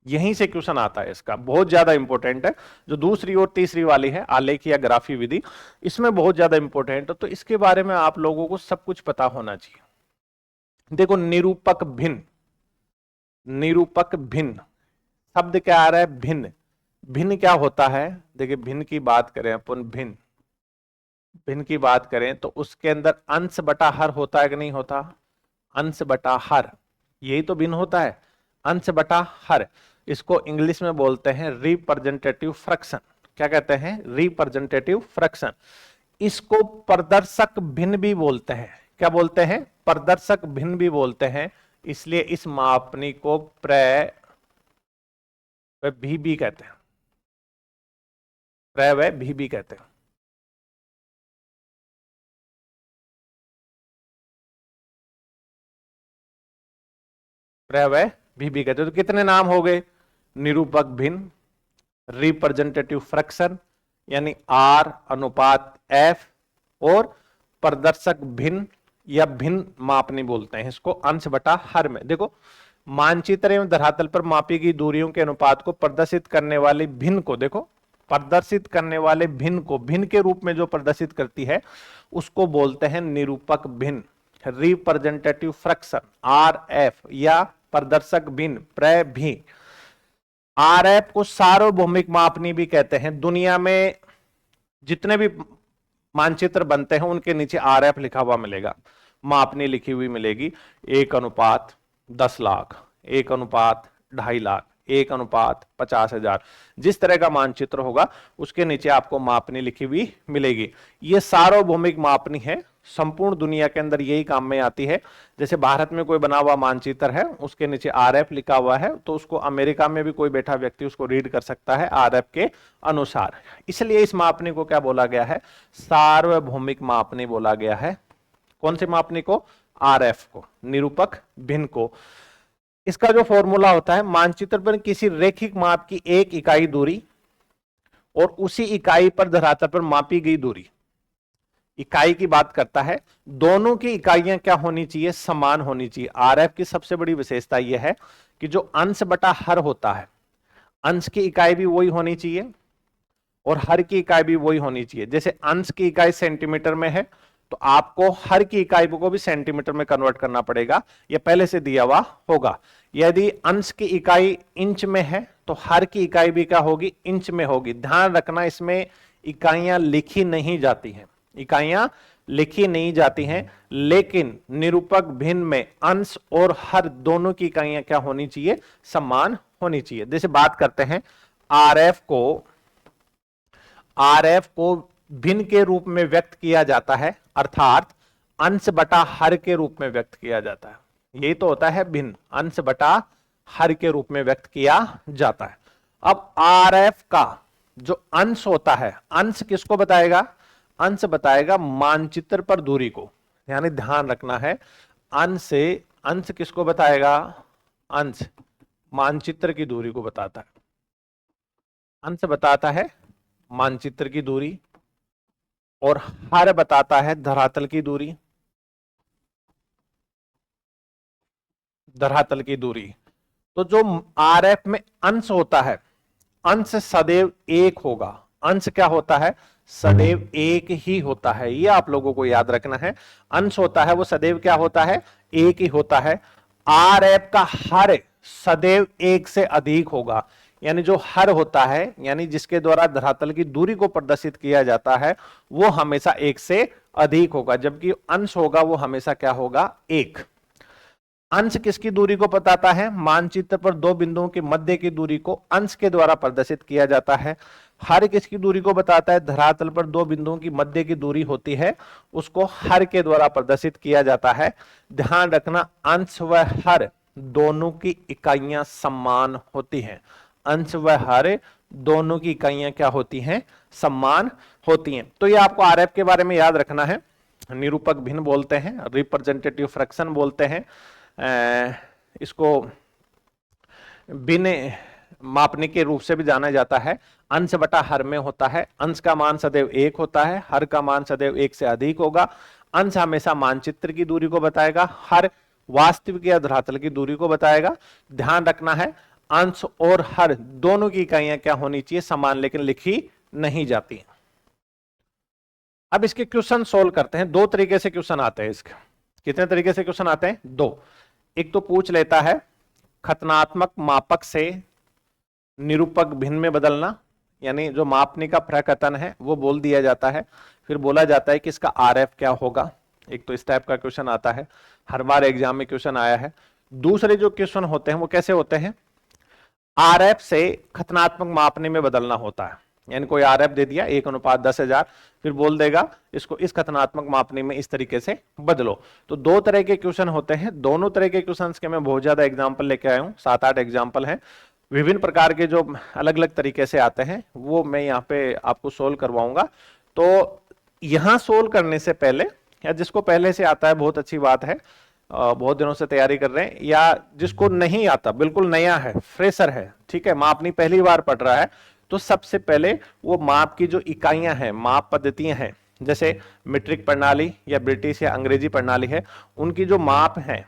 यहीं से क्वेश्चन आता है, इसका बहुत ज्यादा इंपॉर्टेंट है। जो दूसरी और तीसरी वाली है आलेख या ग्राफी विधि, इसमें बहुत ज्यादा इंपॉर्टेंट है, तो इसके बारे में आप लोगों को सब कुछ पता होना चाहिए। देखो, निरूपक भिन्न, निरूपक भिन्न शब्द क्या आ रहा है? भिन्न। भिन्न क्या होता है? देखिए, भिन्न की बात करें अपन, भिन्न भिन्न की बात करें तो उसके अंदर अंश बटा हर होता है कि नहीं होता? अंश बटा हर, यही तो भिन्न होता है, अंश बटा हर। इसको इंग्लिश में बोलते हैं रिप्रेजेंटेटिव फ्रैक्शन। क्या कहते हैं? Representative fraction. इसको प्रदर्शक भिन्न भी बोलते हैं। क्या बोलते हैं? प्रदर्शक भिन्न भी बोलते हैं। इसलिए इस मापनी को भी कहते हैं, भी कहते हैं। भी कहते हैं। तो कितने नाम हो गए? निरूपक भिन्न, रिप्रेजेंटेटिव फ्रैक्शन यानी आर अनुपात एफ, और प्रदर्शक भिन्न या भिन्न मापनी बोलते हैं इसको, अंश बटा हर में। देखो, मानचित्र एवं धरातल पर मापी गई दूरियों के अनुपात को प्रदर्शित करने वाले भिन्न को, देखो, प्रदर्शित करने वाले भिन्न को, भिन्न के रूप में जो प्रदर्शित करती है उसको बोलते हैं निरूपक भिन्न, रिप्रेजेंटेटिव फ्रैक्शन, आर एफ, या प्रदर्शक भिन्न भी। आरएफ को सार्वभौमिक मापनी भी कहते हैं। दुनिया में जितने भी मानचित्र बनते हैं उनके नीचे आरएफ लिखा हुआ मिलेगा, मापनी लिखी हुई मिलेगी। 1:10,00,000, 1:2.5 लाख, 1:50,000, जिस तरह का मानचित्र होगा उसके नीचे आपको मापनी लिखी हुई मिलेगी। ये सार्वभौमिक मापनी है, संपूर्ण दुनिया के अंदर यही काम में आती है। जैसे भारत में कोई बना हुआ मानचित्र है, उसके नीचे आरएफ लिखा हुआ है, तो उसको अमेरिका में भी कोई बैठा व्यक्ति उसको रीड कर सकता है आरएफ के अनुसार। इसलिए इस मापनी को क्या बोला गया है? सार्वभौमिक मापनी बोला गया है। कौन सी मापनी को? आरएफ को, निरूपक भिन्न को। इसका जो फॉर्मूला होता है, मानचित्र पर किसी रैखिक माप की एक इकाई दूरी और उसी इकाई पर धरातल पर मापी गई दूरी, इकाई की बात करता है, दोनों की इकाइयां क्या होनी चाहिए? समान होनी चाहिए। आरएफ की सबसे बड़ी विशेषता यह है कि जो अंश बटा हर होता है, अंश की इकाई भी वही होनी चाहिए और हर की इकाई भी वही होनी चाहिए। जैसे अंश की इकाई सेंटीमीटर में है तो आपको हर की इकाई को भी सेंटीमीटर में कन्वर्ट करना पड़ेगा, यह पहले से दिया हुआ होगा। यदि अंश की इकाई इंच में है तो हर की इकाई भी क्या होगी? इंच में होगी। ध्यान रखना, इसमें इकाइयां लिखी नहीं जाती हैं, इकाइयां लिखी नहीं जाती हैं, लेकिन निरूपक भिन्न में अंश और हर दोनों की इकाइयां क्या होनी चाहिए? समान होनी चाहिए। जैसे बात करते हैं आरएफ को भिन्न के रूप में व्यक्त किया जाता है, अर्थात अंश बटा हर के रूप में व्यक्त किया जाता है। यही तो होता है भिन्न, अंश बटा हर के रूप में व्यक्त किया जाता है। अब आरएफ का जो अंश होता है, अंश किसको बताएगा? अंश बताएगा मानचित्र पर दूरी को, यानी ध्यान रखना है, अंश किसको बताएगा? अंश मानचित्र की दूरी को बताता है, अंश बताता है मानचित्र की दूरी, और हर बताता है धरातल की दूरी, धरातल की दूरी। तो जो आरएफ में अंश होता है, अंश सदैव एक होगा। अंश क्या होता है? सदैव एक ही होता है, ये आप लोगों को याद रखना है। अंश होता है वो सदैव क्या होता है? एक ही होता है। आरएफ का हर सदैव एक से अधिक होगा, यानी जो हर होता है, यानी जिसके द्वारा धरातल की दूरी को प्रदर्शित किया जाता है, वो हमेशा एक से अधिक होगा, जबकि अंश होगा वो हमेशा क्या होगा? एक। अंश किसकी दूरी को बताता है? मानचित्र पर दो बिंदुओं के मध्य की दूरी को अंश के द्वारा प्रदर्शित किया जाता है। हर किसकी दूरी को बताता है? धरातल पर दो बिंदुओं की मध्य की दूरी होती है, उसको हर के द्वारा प्रदर्शित किया जाता है। ध्यान रखना, अंश व हर दोनों की इकाइयां समान होती हैं। अंश व हर दोनों की इकाइयां क्या होती हैं? समान होती हैं। तो ये आपको आरएफ के बारे में याद रखना है। निरूपक भिन्न बोलते हैं, रिप्रेजेंटेटिव फ्रैक्शन बोलते हैं, इसको भिन्न मापने के रूप से भी जाना जाता है। अंश बटा हर में होता है। अंश का मान सदैव एक होता है, हर का मान सदैव एक से अधिक होगा। अंश हमेशा मानचित्र की दूरी को बताएगा, हर वास्तविक या धरातल की दूरी को बताएगा। ध्यान रखना है, अंश और हर दोनों की इकाइयां क्या होनी चाहिए? समान, लेकिन लिखी नहीं जाती। अब इसके क्वेश्चन सोल्व करते हैं। दो तरीके से क्वेश्चन आते हैं इसके। कितने तरीके से क्वेश्चन आते हैं? दो। एक तो पूछ लेता है खतनात्मक मापक से निरूपक भिन्न में बदलना, यानी जो मापने का प्रकथन है वो बोल दिया जाता है, फिर बोला जाता है कि इसका आरएफ क्या होगा। एक तो इस टाइप का क्वेश्चन आता है, हर बार एग्जाम में क्वेश्चन आया है। दूसरे जो क्वेश्चन होते हैं वो कैसे होते हैं? आरएफ से खतनात्मक मापने में बदलना होता है, यानी कोई आरएफ दे दिया 1:10,000, फिर बोल देगा इसको इस कथनात्मक मापने में इस तरीके से बदलो। तो दो तरह के क्वेश्चन होते हैं। दोनों तरह के क्वेश्चंस के मैं बहुत ज्यादा एग्जांपल लेके आया हूं, 7-8 एग्जांपल हैं। विभिन्न प्रकार के जो अलग अलग तरीके से आते हैं वो मैं यहाँ पे आपको सोल्व करवाऊंगा। तो यहाँ सोल्व करने से पहले, या जिसको पहले से आता है बहुत अच्छी बात है, बहुत दिनों से तैयारी कर रहे हैं, या जिसको नहीं आता, बिल्कुल नया है, फ्रेशर है, ठीक है, मापनी पहली बार पढ़ रहा है, तो सबसे पहले वो माप की जो इकाइयां हैं, माप पद्धतियां हैं, जैसे मीट्रिक प्रणाली या ब्रिटिश या अंग्रेजी प्रणाली है, उनकी जो माप है,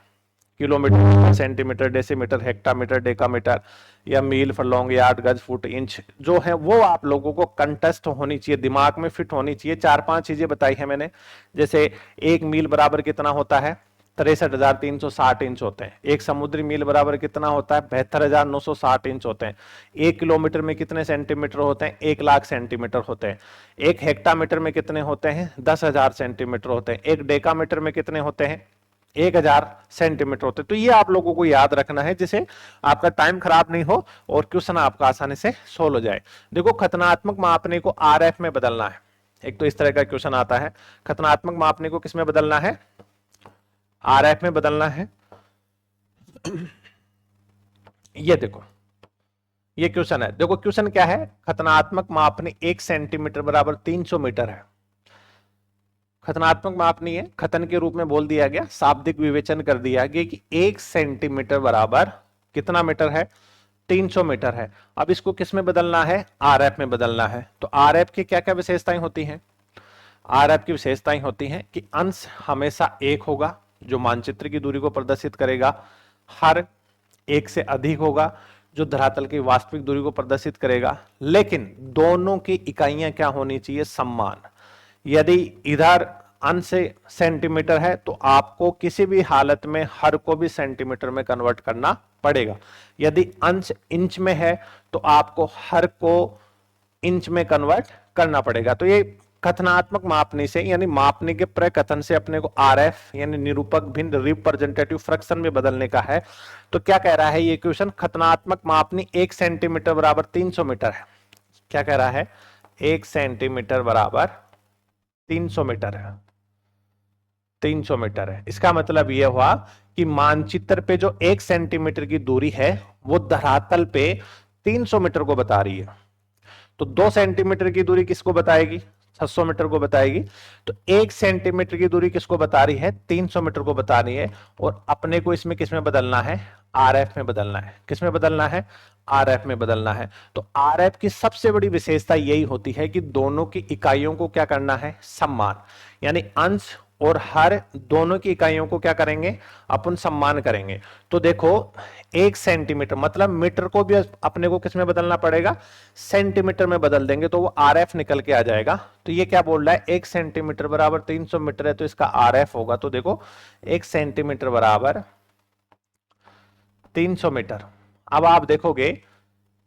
kilometre, centimetre, decimetre, hectometre, decametre, या मील, फरलॉन्ग, यार्ड, गज, फुट, इंच जो है, वो आप लोगों को कंटेस्ट होनी चाहिए, दिमाग में फिट होनी चाहिए। 4-5 चीजें बताई है मैंने, जैसे 1 मील बराबर कितना होता है? 63,360 इंच होते हैं। एक समुद्री मील बराबर कितना होता है? 72,960 इंच होते हैं। 1 किलोमीटर में कितने सेंटीमीटर होते हैं? 1,00,000 सेंटीमीटर होते हैं। एक हेक्टामीटर में कितने होते हैं? 10,000 सेंटीमीटर होते हैं। एक डेकामीटर में कितने होते हैं? 1,000 सेंटीमीटर होते हैं। तो ये आप लोगों को याद रखना है, जिससे आपका टाइम खराब नहीं हो और क्वेश्चन आपका आसानी से सोल्व हो जाए। देखो, खतनात्मक मापने को आरएफ में बदलना है। एक तो इस तरह का क्वेश्चन आता है, खतनात्मक मापने को किस में बदलना है? आरएफ में बदलना है। ये देखो, ये क्वेश्चन है। देखो क्वेश्चन क्या है? खतनात्मक मापनी 1 सेंटीमीटर बराबर 300 मीटर है। खतनात्मक मापनी है, खतन के रूप में बोल दिया गया, शाब्दिक विवेचन कर दिया गया कि 1 सेंटीमीटर बराबर कितना मीटर है? 300 मीटर है। अब इसको किस में बदलना है? आरएफ में बदलना है। तो आरएफ की क्या क्या विशेषताएं होती हैं? आरएफ की विशेषताएं होती हैं कि अंश हमेशा एक होगा, जो मानचित्र की दूरी को प्रदर्शित करेगा। हर एक से अधिक होगा, जो धरातल की वास्तविक दूरी को प्रदर्शित करेगा। लेकिन दोनों की इकाइयां क्या होनी चाहिए? समान। यदि इधर अंश सेंटीमीटर है तो आपको किसी भी हालत में हर को भी सेंटीमीटर में कन्वर्ट करना पड़ेगा। यदि अंश इंच में है तो आपको हर को इंच में कन्वर्ट करना पड़ेगा। तो ये कथनात्मक मापनी से, यानी मापने के प्रकथन से अपने को आरएफ यानी निरूपक भिन्न, रिप्रेजेंटेटिव फ्रैक्शन में बदलने का है। तो क्या कह रहा है ये क्वेश्चन? खतनात्मक मापनी 1 सेंटीमीटर बराबर 300 मीटर है। क्या कह रहा है? 1 सेंटीमीटर बराबर 300 मीटर है। 300 मीटर है। इसका मतलब यह हुआ कि मानचित्र पे जो 1 सेंटीमीटर की दूरी है वो धरातल पे 300 मीटर को बता रही है। तो 2 सेंटीमीटर की दूरी किसको बताएगी? 600 मीटर को बताएगी। तो 1 सेंटीमीटर की दूरी किसको बता रही है? 300 मीटर को बता रही है। और अपने को इसमें किसमें बदलना है? आरएफ में बदलना है। किसमें बदलना है? आरएफ में बदलना है। तो आरएफ की सबसे बड़ी विशेषता यही होती है कि दोनों की इकाइयों को क्या करना है? सम्मान, यानी अंश और हर दोनों की इकाइयों को क्या करेंगे? अपन सम्मान करेंगे। तो देखो 1 सेंटीमीटर मतलब मीटर को भी अपने को किसमें बदलना पड़ेगा? सेंटीमीटर में बदल देंगे तो वो आरएफ निकल के आ जाएगा। तो ये क्या बोल रहा है? 1 सेंटीमीटर बराबर 300 मीटर है, तो इसका आरएफ होगा। तो देखो 1 सेंटीमीटर बराबर 300 मीटर। अब आप देखोगे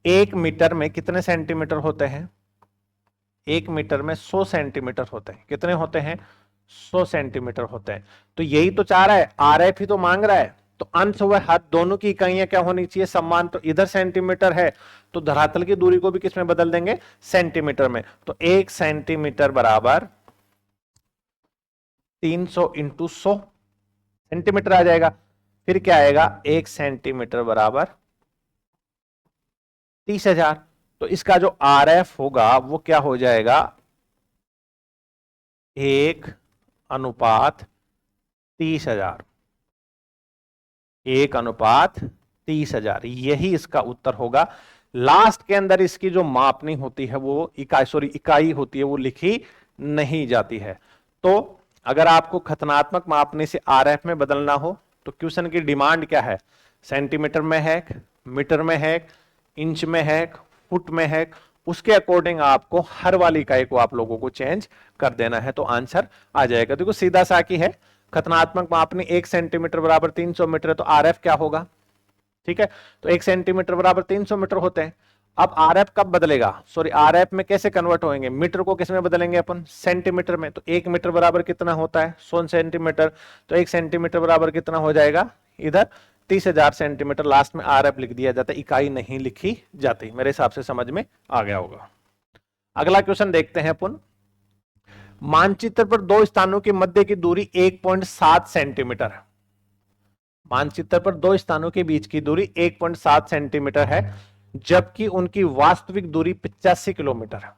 1 मीटर में कितने सेंटीमीटर होते हैं? 1 मीटर में 100 सेंटीमीटर होते हैं। कितने होते हैं? 100 सेंटीमीटर होते हैं। तो यही तो चाह रहा है, आरएफ ही तो मांग रहा है। तो अंश व हद दोनों की इकाइयां क्या होनी चाहिए? सम्मान। तो इधर सेंटीमीटर है तो धरातल की दूरी को भी किसमें बदल देंगे? सेंटीमीटर में। तो 1 सेंटीमीटर बराबर 300 इंटू 100 सेंटीमीटर आ जाएगा। फिर क्या आएगा? 1 सेंटीमीटर बराबर 30,000। तो इसका जो आरएफ होगा वो क्या हो जाएगा? 1:30,000। 1:30,000 यही इसका उत्तर होगा। लास्ट के अंदर इसकी जो मापनी होती है वो इकाई होती है, वो लिखी नहीं जाती है। तो अगर आपको खतनात्मक मापने से आरएफ में बदलना हो तो क्वेश्चन की डिमांड क्या है? सेंटीमीटर में है, मीटर में है, इंच में है, फुट में है, उसके अकॉर्डिंग आपको हर वाली इकाई को आप लोगों को चेंज कर देना है, तो आंसर आ जाएगा। देखो सीधा सा की है, खतनात्मक मापनी 1 सेंटीमीटर बराबर 300 मीटर है, तो आरएफ क्या होगा? ठीक है, तो 1 सेंटीमीटर बराबर 300 मीटर होते हैं। अब आरएफ कब बदलेगा? सॉरी, आरएफ में कैसे कन्वर्ट होंगे? मीटर को किस में बदलेंगे अपन? सेंटीमीटर में। तो 1 मीटर बराबर कितना होता है? 100 सेंटीमीटर। तो 1 सेंटीमीटर बराबर कितना हो जाएगा? इधर 30,000 सेंटीमीटर। लास्ट में आरएफ लिख दिया जाता है, इकाई नहीं लिखी जाती। मेरे हिसाब से समझ में आ गया होगा। अगला क्वेश्चन देखते हैं अपन। मानचित्र पर दो स्थानों के मध्य की दूरी 1.7 सेंटीमीटर है। मानचित्र पर दो स्थानों के बीच की दूरी 1.7 सेंटीमीटर है, जबकि उनकी वास्तविक दूरी 85 किलोमीटर है।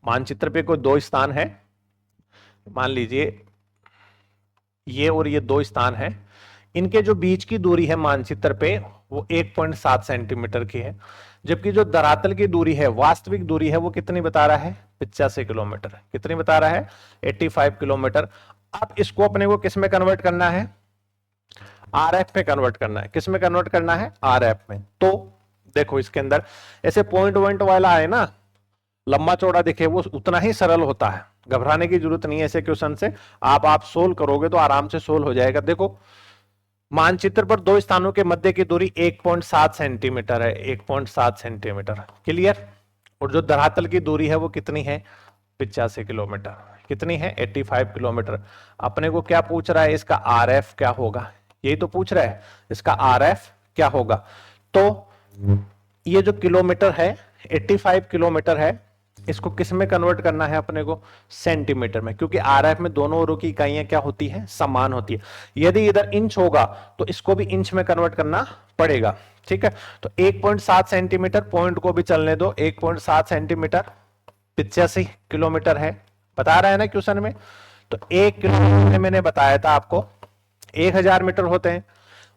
मानचित्र पे कोई दो स्थान है, मान लीजिए ये और ये दो स्थान है। इनके जो बीच की दूरी है मानचित्र पे वो 1.7 सेंटीमीटर की है, जबकि जो धरातल की दूरी है, वास्तविक दूरी है, वो कितनी बता रहा है? 85 किलोमीटर। कितनी बता रहा है? 85 किलोमीटर। अब इसको अपने को किस में कन्वर्ट करना है? आरएफ में कन्वर्ट करना है। किस में कन्वर्ट करना है? आरएफ में। तो देखो इसके अंदर ऐसे पॉइंट वॉइंट वाला है ना, लंबा चौड़ा दिखे, वो उतना ही सरल होता है, घबराने की जरूरत नहीं है। ऐसे क्वेश्चन से आप सोल्व करोगे तो आराम से सोल्व हो जाएगा। देखो मानचित्र पर दो स्थानों के मध्य की दूरी 1.7 सेंटीमीटर है, 1.7 सेंटीमीटर। क्लियर? और जो धरातल की दूरी है वो कितनी है? 85 किलोमीटर। कितनी है? 85 किलोमीटर। अपने को क्या पूछ रहा है? इसका आरएफ क्या होगा? यही तो पूछ रहा है, इसका आरएफ क्या होगा। तो ये जो किलोमीटर है 85 किलोमीटर है, इसको किस में कन्वर्ट करना है अपने को? सेंटीमीटर में, क्योंकि आरएफ में दोनों ओरों की इकाइयां क्या होती है? समान होती है। यदि इधर इंच होगा तो इसको भी इंच में कन्वर्ट करना पड़ेगा। ठीक है, तो 1.7 सेंटीमीटर, पॉइंट को भी चलने दो, 1.7 सेंटीमीटर 85 किलोमीटर है, बता रहा है ना क्वेश्चन में। तो 1 किलोमीटर में मैंने बताया था आपको 1000 मीटर होते हैं,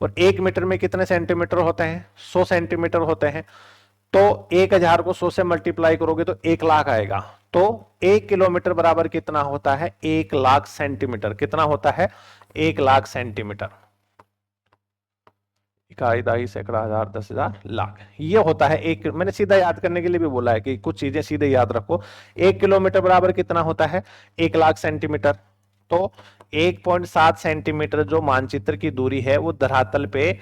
और 1 मीटर में कितने सेंटीमीटर होते हैं? 100 सेंटीमीटर होते हैं। तो 1000 को 100 से मल्टीप्लाई करोगे तो 1 लाख आएगा। तो 1 किलोमीटर बराबर कितना होता है? 1 लाख सेंटीमीटर। कितना होता है? 1 लाख सेंटीमीटर। इकाई, दहाई, सैकड़ा, हजार, 10,000, लाख, ये होता है एक। मैंने सीधा याद करने के लिए भी बोला है कि कुछ चीजें सीधे याद रखो। 1 किलोमीटर बराबर कितना होता है? 1 लाख सेंटीमीटर। तो 1.7 सेंटीमीटर जो मानचित्र की दूरी है वो धरातल पे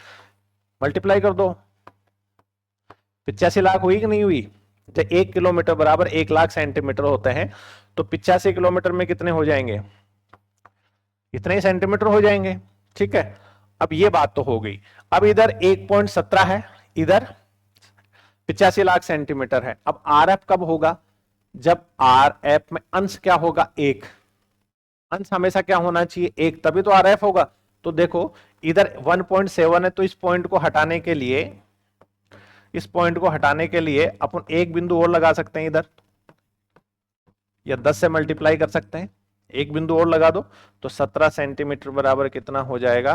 मल्टीप्लाई कर दो, 85 लाख हुई कि नहीं हुई? जब 1 किलोमीटर बराबर 1 लाख सेंटीमीटर होते हैं तो 85 किलोमीटर में कितने हो जाएंगे? इतने ही सेंटीमीटर हो जाएंगे। ठीक है, अब ये बात तो हो गई। अब इधर 1.17 है, इधर 85 लाख सेंटीमीटर है। अब आरएफ कब होगा? जब आरएफ में अंश क्या होगा? 1। अंश हमेशा क्या होना चाहिए? 1, तभी तो आरएफ होगा। तो देखो इधर 1.7 है, तो इस पॉइंट को हटाने के लिए, इस पॉइंट को हटाने के लिए अपन एक बिंदु और लगा सकते हैं इधर। या 10 से मल्टीप्लाई कर सकते हैं, एक बिंदु और लगा दो तो 17 सेंटीमीटर बराबर कितना हो जाएगा,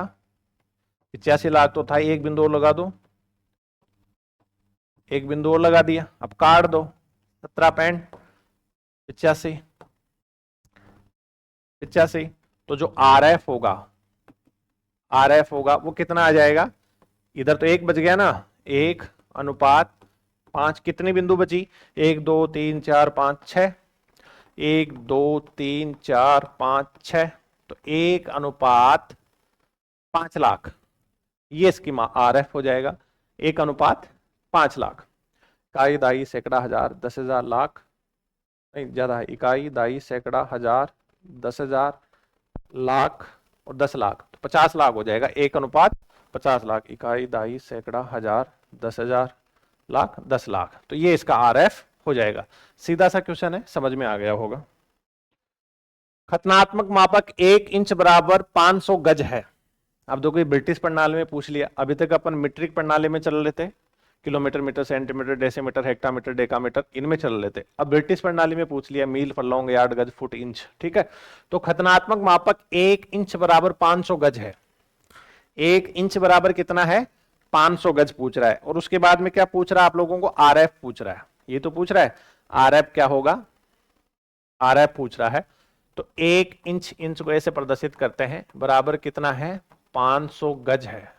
85 लाख तो था, एक बिंदु और लगा दो, एक बिंदु और लगा दिया, अब काट दो, 17.85, 85, तो जो RF होगा, RF होगा वो कितना आ जाएगा, इधर तो एक बच गया ना, 1:5, कितनी बिंदु बची, 1 2 3 4 5 6, 1 2 3 4 5 6, तो 1:5 लाख, ये इसकी RF हो जाएगा, 1:5 लाख। इकाई दाई सैकड़ा हजार 10,000 लाख, नहीं ज्यादा है, इकाई दाई सैकड़ा हजार 10,000 लाख और 10 लाख, तो 50 लाख हो जाएगा, 1:50 लाख, इकाई दाई सैकड़ा हजार 10,000 लाख 10 लाख, तो ये इसका RF हो जाएगा। सीधा सा क्वेश्चन है, समझ में आ गया होगा। खतनात्मक मापक 1 इंच बराबर 500 गज है। अब देखो ये ब्रिटिश प्रणाली में पूछ लिया, अभी तक अपन मीट्रिक प्रणाली में चल रहे थे, kilometre, metre, centimetre, decimetre, hectometre, decametre, इनमें चल रहे थे। अब ब्रिटिश प्रणाली में पूछ लिया, मील, फरलॉन्ग, यार्ड, गज, फुट, इंच, ठीक है। तो खतनात्मक मापक 1 इंच बराबर 500 गज है। 1 इंच बराबर कितना है, 500 गज पूछ रहा है, और उसके बाद में क्या पूछ रहा है आप लोगों को, RF पूछ रहा है, ये तो पूछ रहा है RF क्या होगा, RF पूछ रहा है। तो 1 इंच, इंच को ऐसे प्रदर्शित करते हैं, बराबर कितना है, 500 गज है,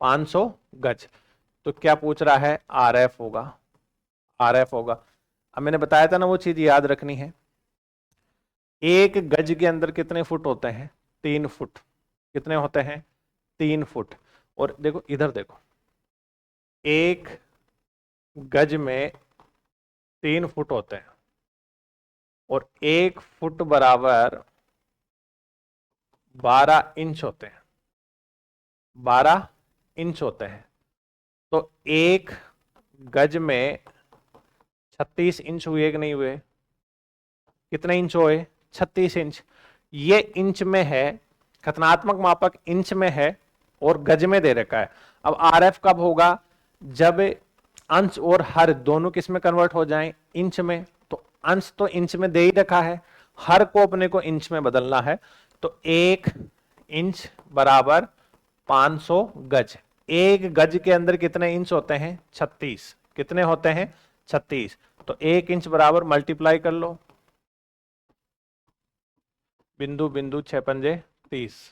500 गज। तो क्या पूछ रहा है, RF होगा, RF होगा। अब मैंने बताया था ना, वो चीज याद रखनी है, 1 गज के अंदर कितने फुट होते हैं, 3 फुट, कितने होते हैं, 3 फुट। और देखो इधर देखो, 1 गज में 3 फुट होते हैं, और 1 फुट बराबर 12 इंच होते हैं, 12 इंच होते हैं। तो 1 गज में 36 इंच हुए कि नहीं हुए, कितने इंच हुए, 36 इंच। ये इंच में है, खतनात्मक मापक इंच में है और गज में दे रखा है। अब RF कब होगा, जब अंश और हर दोनों किस में कन्वर्ट हो जाएं, इंच में। तो अंश तो इंच में दे ही रखा है, हर को अपने को इंच में बदलना है। तो 1 इंच बराबर 500 गज। 1 गज के अंदर कितने इंच होते हैं, 36, कितने होते हैं, 36। तो 1 इंच बराबर मल्टीप्लाई कर लो, बिंदु बिंदु 6 पंजे 30,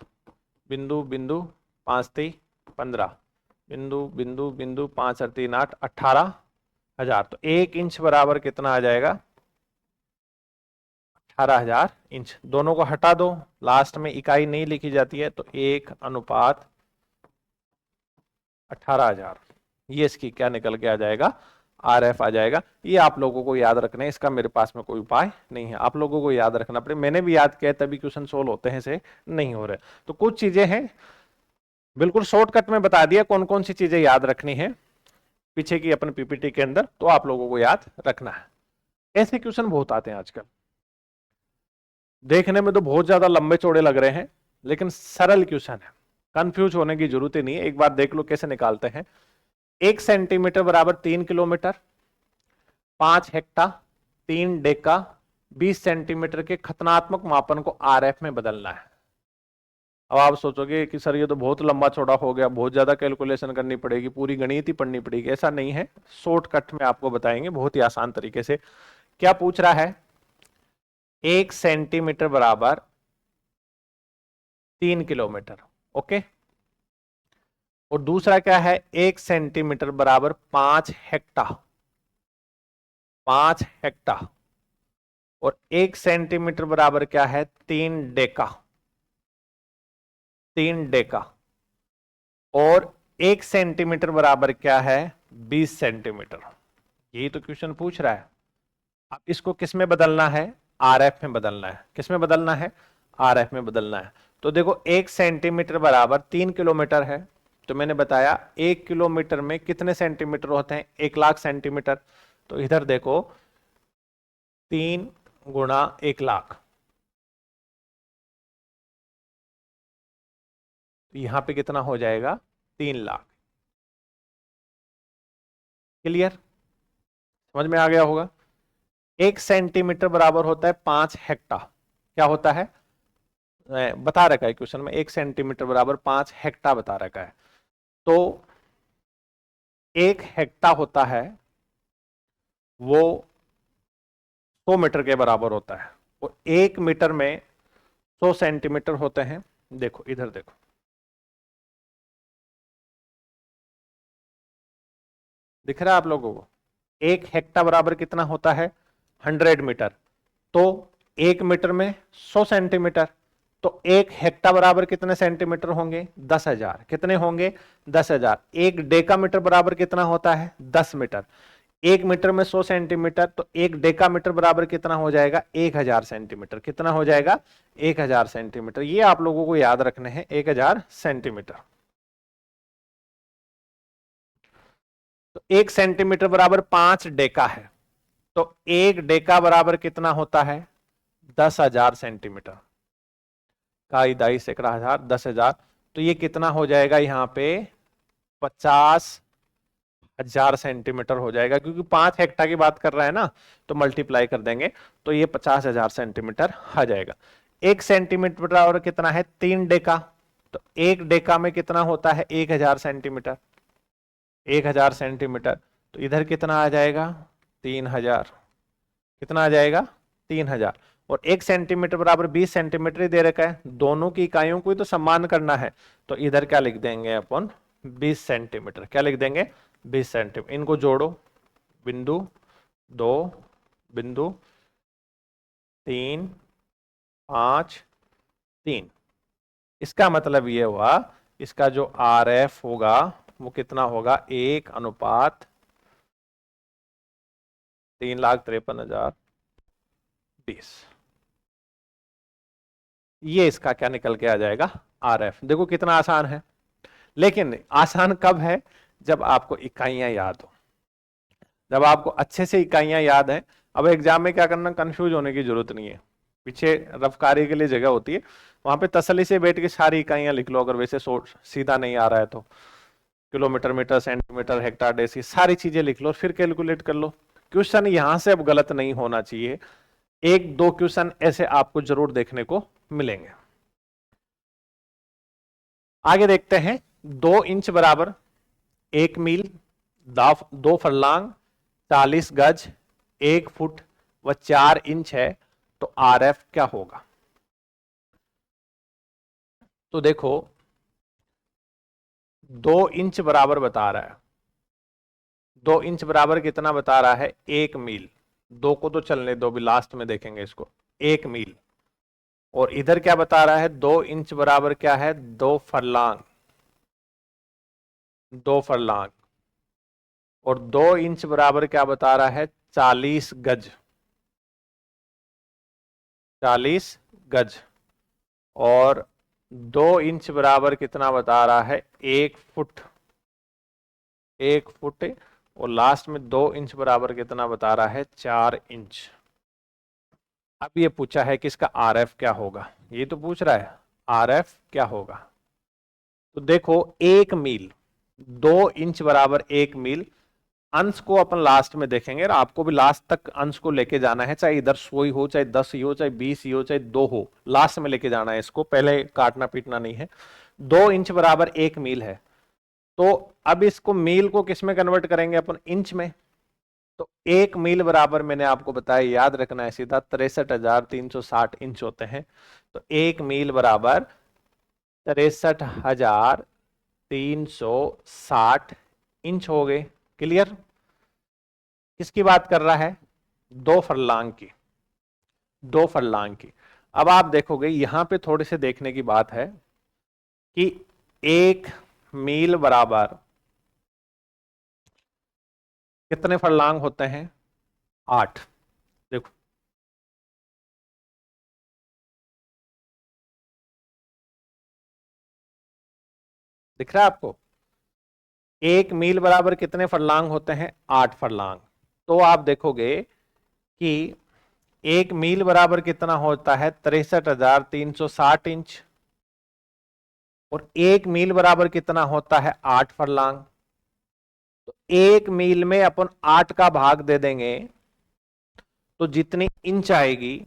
बिंदु बिंदु 5 3 15, बिंदु बिंदु बिंदु 5 और 3 8, 18,000। तो 1 इंच बराबर कितना आ जाएगा, 18,000 इंच। दोनों को हटा दो, लास्ट में इकाई नहीं लिखी जाती है, तो 1:18,000, ये इसकी क्या निकल के आ जाएगा, RF आ जाएगा। ये आप लोगों को याद रखना है, इसका मेरे पास में कोई उपाय नहीं है, आप लोगों को याद रखना पड़े। मैंने भी याद किया तभी क्वेश्चन सोल्व होते हैं, से नहीं हो रहे। तो कुछ चीजें हैं बिल्कुल शॉर्टकट में बता दिया, कौन कौन सी चीजें याद रखनी है पीछे की अपन PPT के अंदर, तो आप लोगों को याद रखना है। ऐसे क्वेश्चन बहुत आते हैं आजकल, देखने में तो बहुत ज्यादा लंबे चौड़े लग रहे हैं, लेकिन सरल क्वेश्चन है, कंफ्यूज होने की जरूरत ही नहीं है। एक बार देख लो कैसे निकालते हैं। 1 सेंटीमीटर बराबर 3 किलोमीटर, 5 हेक्टा, 3 डेका, 20 सेंटीमीटर के खतनात्मक मापन को RF में बदलना है। अब आप सोचोगे कि सर ये तो बहुत लंबा चौड़ा हो गया, बहुत ज्यादा कैलकुलेशन करनी पड़ेगी, पूरी गणित ही पढ़नी पड़ेगी। ऐसा नहीं है, शॉर्टकट में आपको बताएंगे बहुत ही आसान तरीके से। क्या पूछ रहा है, 1 सेंटीमीटर बराबर 3 किलोमीटर, ओके। और दूसरा क्या है, 1 सेंटीमीटर बराबर 5 हेक्टा, 5 हेक्टा। और 1 सेंटीमीटर बराबर क्या है, 3 डेका, 3 डेका। और 1 सेंटीमीटर बराबर क्या है, 20 सेंटीमीटर। यही तो क्वेश्चन पूछ रहा है। अब इसको किस में बदलना है, RF में बदलना है। किस में बदलना है, RF में बदलना है। तो देखो 1 सेंटीमीटर बराबर 3 किलोमीटर है, तो मैंने बताया 1 किलोमीटर में कितने सेंटीमीटर होते हैं, 1 लाख सेंटीमीटर। तो इधर देखो 3 गुणा 1 लाख, तो यहां पे कितना हो जाएगा, 3 लाख। क्लियर, समझ में आ गया होगा। 1 सेंटीमीटर बराबर होता है 5 हेक्टा। क्या होता है बता रखा है क्वेश्चन में, 1 सेंटीमीटर बराबर 5 हेक्टा बता रखा है। तो 1 हेक्टा होता है वो 100 मीटर के बराबर होता है, और 1 मीटर में 100 सेंटीमीटर होते हैं। देखो इधर देखो, दिख रहा है आप लोगों को? 1 हेक्टा बराबर कितना होता है? 100 मीटर। तो 1 मीटर में 100 सेंटीमीटर, तो 1 हेक्टा बराबर कितने सेंटीमीटर होंगे? 10,000। कितने होंगे? 10,000। 1 डेका मीटर बराबर कितना होता है? 10 मीटर। 1 मीटर में 100 सेंटीमीटर, तो 1 डेका मीटर बराबर कितना हो जाएगा? 1000 सेंटीमीटर। कितना हो जाएगा? 1000 सेंटीमीटर। ये आप लोगों को याद रखने हैं, 1000 सेंटीमीटर। तो 1 सेंटीमीटर बराबर 5 डेका है, तो 1 डेका बराबर कितना होता है? 10,000 सेंटीमीटर। काई दाई सैकड़ा हजार 10,000, तो ये कितना हो जाएगा यहाँ पे? 50,000 सेंटीमीटर हो जाएगा, क्योंकि 5 हेक्टा की बात कर रहा है ना, तो मल्टीप्लाई कर देंगे तो ये 50,000 सेंटीमीटर आ जाएगा। 1 सेंटीमीटर बराबर कितना है? 3 डेका। तो 1 डेका में कितना होता है? 1000 सेंटीमीटर। 1000 सेंटीमीटर, तो इधर कितना आ जाएगा? 3000। कितना आ जाएगा? 3000। और 1 सेंटीमीटर बराबर 20 सेंटीमीटर ही दे रखा है, दोनों की इकाइयों को ही तो सम्मान करना है, तो इधर क्या लिख देंगे अपन? 20 सेंटीमीटर। क्या लिख देंगे? 20 सेंटीमीटर। इनको जोड़ो, बिंदु 2, बिंदु 3, 5, 3। इसका मतलब ये हुआ, इसका जो आर एफ होगा वो कितना होगा? 1:3,53,020। ये इसका क्या निकल के आ जाएगा? R F. देखो कितना आसान है, लेकिन आसान कब है? जब आपको इकाइयां याद हो, जब आपको अच्छे से इकाइयां याद है। अब एग्जाम में क्या करना, कंफ्यूज होने की जरूरत नहीं है, पीछे रफकारी के लिए जगह होती है, वहां पे तसल्ली से बैठ के सारी इकाइयां लिख लो। अगर वैसे सीधा नहीं आ रहा है तो किलोमीटर, मीटर, सेंटीमीटर, हेक्टार, डेसी, सारी चीजें लिख लो, फिर कैलकुलेट कर लो। क्वेश्चन यहां से अब गलत नहीं होना चाहिए। 1-2 क्वेश्चन ऐसे आपको जरूर देखने को मिलेंगे। आगे देखते हैं। 2 इंच बराबर 1 मील, 2 फरलांग, 40 गज, 1 फुट व 4 इंच है, तो आर एफ क्या होगा? तो देखो 2 इंच बराबर बता रहा है, 2 इंच बराबर कितना बता रहा है? 1 मील। 2 को तो चलने दो, भी लास्ट में देखेंगे इसको। 1 मील। और इधर क्या बता रहा है? 2 इंच बराबर क्या है? 2 फरलांग। 2 फरलांग। और 2 इंच बराबर क्या बता रहा है? 40 गज। 40 गज। और 2 इंच बराबर कितना बता रहा है? 1 फुट। 1 फुट। और लास्ट में 2 इंच बराबर कितना बता रहा है? 4 इंच। अब ये पूछा है कि इसका आर एफ क्या होगा, ये तो पूछ रहा है आर एफ क्या होगा। तो देखो 1 मील, 2 इंच बराबर 1 मील। अंश को अपन लास्ट में देखेंगे, और आपको भी लास्ट तक अंश को लेके जाना है, चाहे इधर 100 ही हो, चाहे 10 ही हो, चाहे 20 ही हो, चाहे 2 हो, लास्ट में लेके जाना है इसको, पहले काटना पीटना नहीं है। 2 इंच बराबर 1 मील है, तो अब इसको मील को किस में कन्वर्ट करेंगे अपन? इंच में। तो 1 मील बराबर मैंने आपको बताया, याद रखना है सीधा, 63,360 इंच होते हैं। तो 1 मील बराबर 63,360 इंच हो गए। क्लियर? किसकी बात कर रहा है? 2 फरलांग की। 2 फरलांग की। अब आप देखोगे यहां पे थोड़े से देखने की बात है कि 1 मील बराबर कितने फरलांग होते हैं? 8। देखो दिख रहा है आपको? 1 मील बराबर कितने फरलांग होते हैं? 8 फरलांग। तो आप देखोगे कि 1 मील बराबर कितना होता है? 63,360 इंच। और 1 मील बराबर कितना होता है? 8 फरलांग। तो 1 मील में अपन 8 का भाग दे देंगे, तो जितनी इंच आएगी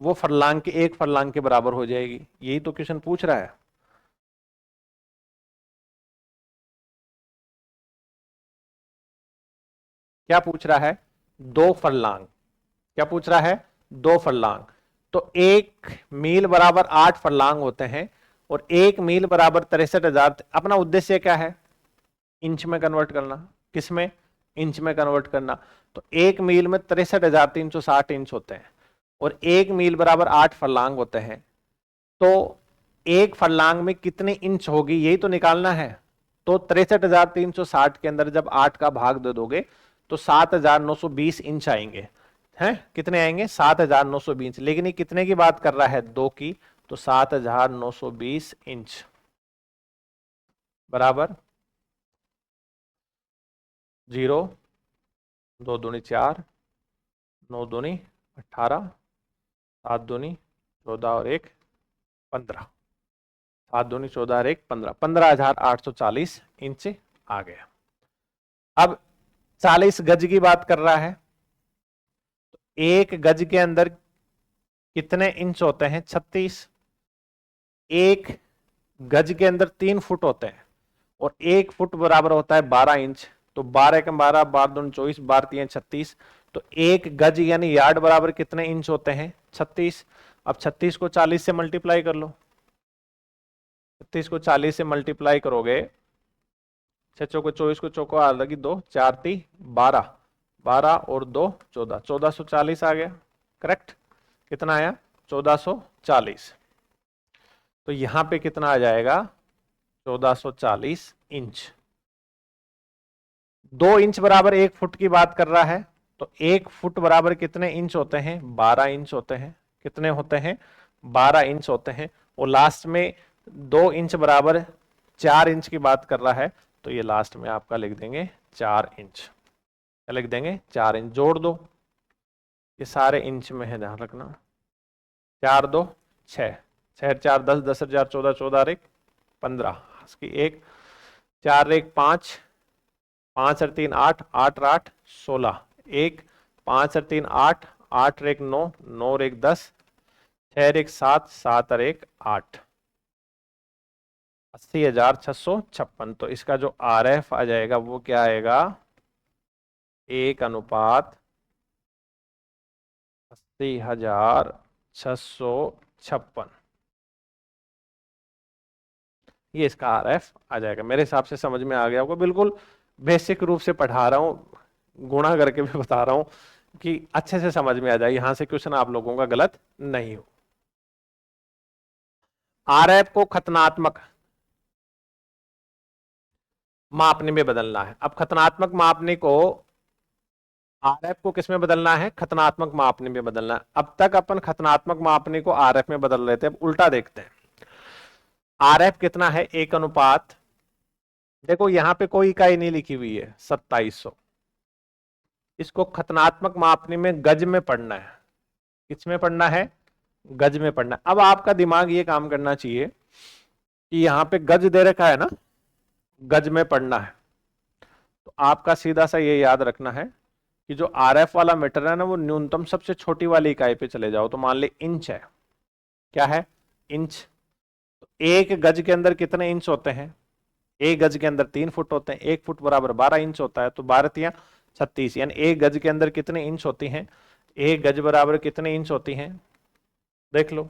वो फरलांग के 1 फरलांग के बराबर हो जाएगी। यही तो क्वेश्चन पूछ रहा है। क्या पूछ रहा है? 2 फरलांग। क्या पूछ रहा है? 2 फरलांग। तो 1 मील बराबर 8 फरलांग होते हैं और 1 मील बराबर 63,000। अपना उद्देश्य क्या है? इंच में कन्वर्ट करना। किस में? इंच में कन्वर्ट करना। तो 1 मील में 63,360 इंच होते हैं और 1 मील बराबर 8 फरलांग होते हैं। तो 1 फरलांग में कितनी इंच होगी यही तो निकालना है। तो 63,360 के अंदर जब 8 का भाग दे दोगे तो 7,920 इंच आएंगे। हैं कितने आएंगे? 7,920। लेकिन ये कितने की बात कर रहा है? 2 की। तो 7,920 इंच बराबर 0, 2 दूनी 4, 9 दूनी 18, 7 दूनी 14 और 1 15, 7 दूनी 14 और 1 15, 15,840 इंच आ गया। अब 40 गज की बात कर रहा है। एक गज के अंदर कितने इंच होते हैं? 36। एक गज के अंदर 3 फुट होते हैं और 1 फुट बराबर होता है 12 इंच। तो 12 एकम 12, 12 दूनी 24, 12 तीन 36। तो एक गज यानी यार्ड बराबर कितने इंच होते हैं? 36। अब 36 को 40 से मल्टीप्लाई कर लो। 36 को 40 से मल्टीप्लाई करोगे, 6 चौको 24 को चौको आ लगी 2, 4 ती 12, 12 और 2 14, 1440 आ गया। करेक्ट? कितना आया? 1440। तो यहां पे कितना आ जाएगा? 1440 इंच। 2 इंच बराबर 1 फुट की बात कर रहा है। तो 1 फुट बराबर कितने इंच होते हैं? 12 इंच होते हैं। कितने होते हैं? 12 इंच होते हैं। और लास्ट में 2 इंच बराबर 4 इंच की बात कर रहा है। तो ये लास्ट में आपका लिख देंगे 4 इंच। क्या लिख देंगे? 4 इंच। जोड़ दो, ये सारे इंच में है, ध्यान रखना। 4 2 6, 6 4 10, 10 4 14, 14 और 1 15, इसकी 1, 4 1 5, 5 और 3 8, 8 और 8 16, 1 5 और 3 8, 8 और 1 9, 9 और 1 10, 6 और 1 7, 7 और 1 8, 80,656। तो इसका जो RF आ जाएगा वो क्या आएगा? 1:80,656। ये इसका RF आ जाएगा। मेरे हिसाब से समझ में आ गया होगा। बिल्कुल बेसिक रूप से पढ़ा रहा हूं, गुणा करके भी बता रहा हूं कि अच्छे से समझ में आ जाए, यहां से क्वेश्चन आप लोगों का गलत नहीं हो। RF को खतनात्मक मापने में बदलना है। अब खतनात्मक मापने को, RF को किस में बदलना है? खतनात्मक मापने में बदलना है। अब तक अपन खतनात्मक मापने को RF में बदल रहे थे, अब उल्टा देखते हैं। RF कितना है? 1 अनुपात, देखो यहां पे कोई इकाई नहीं लिखी हुई है, 2700। इसको खतनात्मक मापने में गज में पढ़ना है। किस में पढ़ना है? गज में पढ़ना है। अब आपका दिमाग ये काम करना चाहिए कि यहां पे गज दे रखा है ना, गज में पढ़ना है। तो आपका सीधा सा ये याद रखना है कि जो RF वाला मीटर है ना, वो न्यूनतम सबसे छोटी वाली इकाई पे चले जाओ। तो मान ले इंच है। क्या है? इंच। तो 1 गज के अंदर कितने इंच होते हैं? 1 गज के अंदर 3 फुट होते हैं। 1 फुट बराबर 12 इंच होता है। तो 12 तिया 36, यानी 1 गज के अंदर कितने इंच होती हैं? 1 गज बराबर कितने इंच होती हैं? देख लो।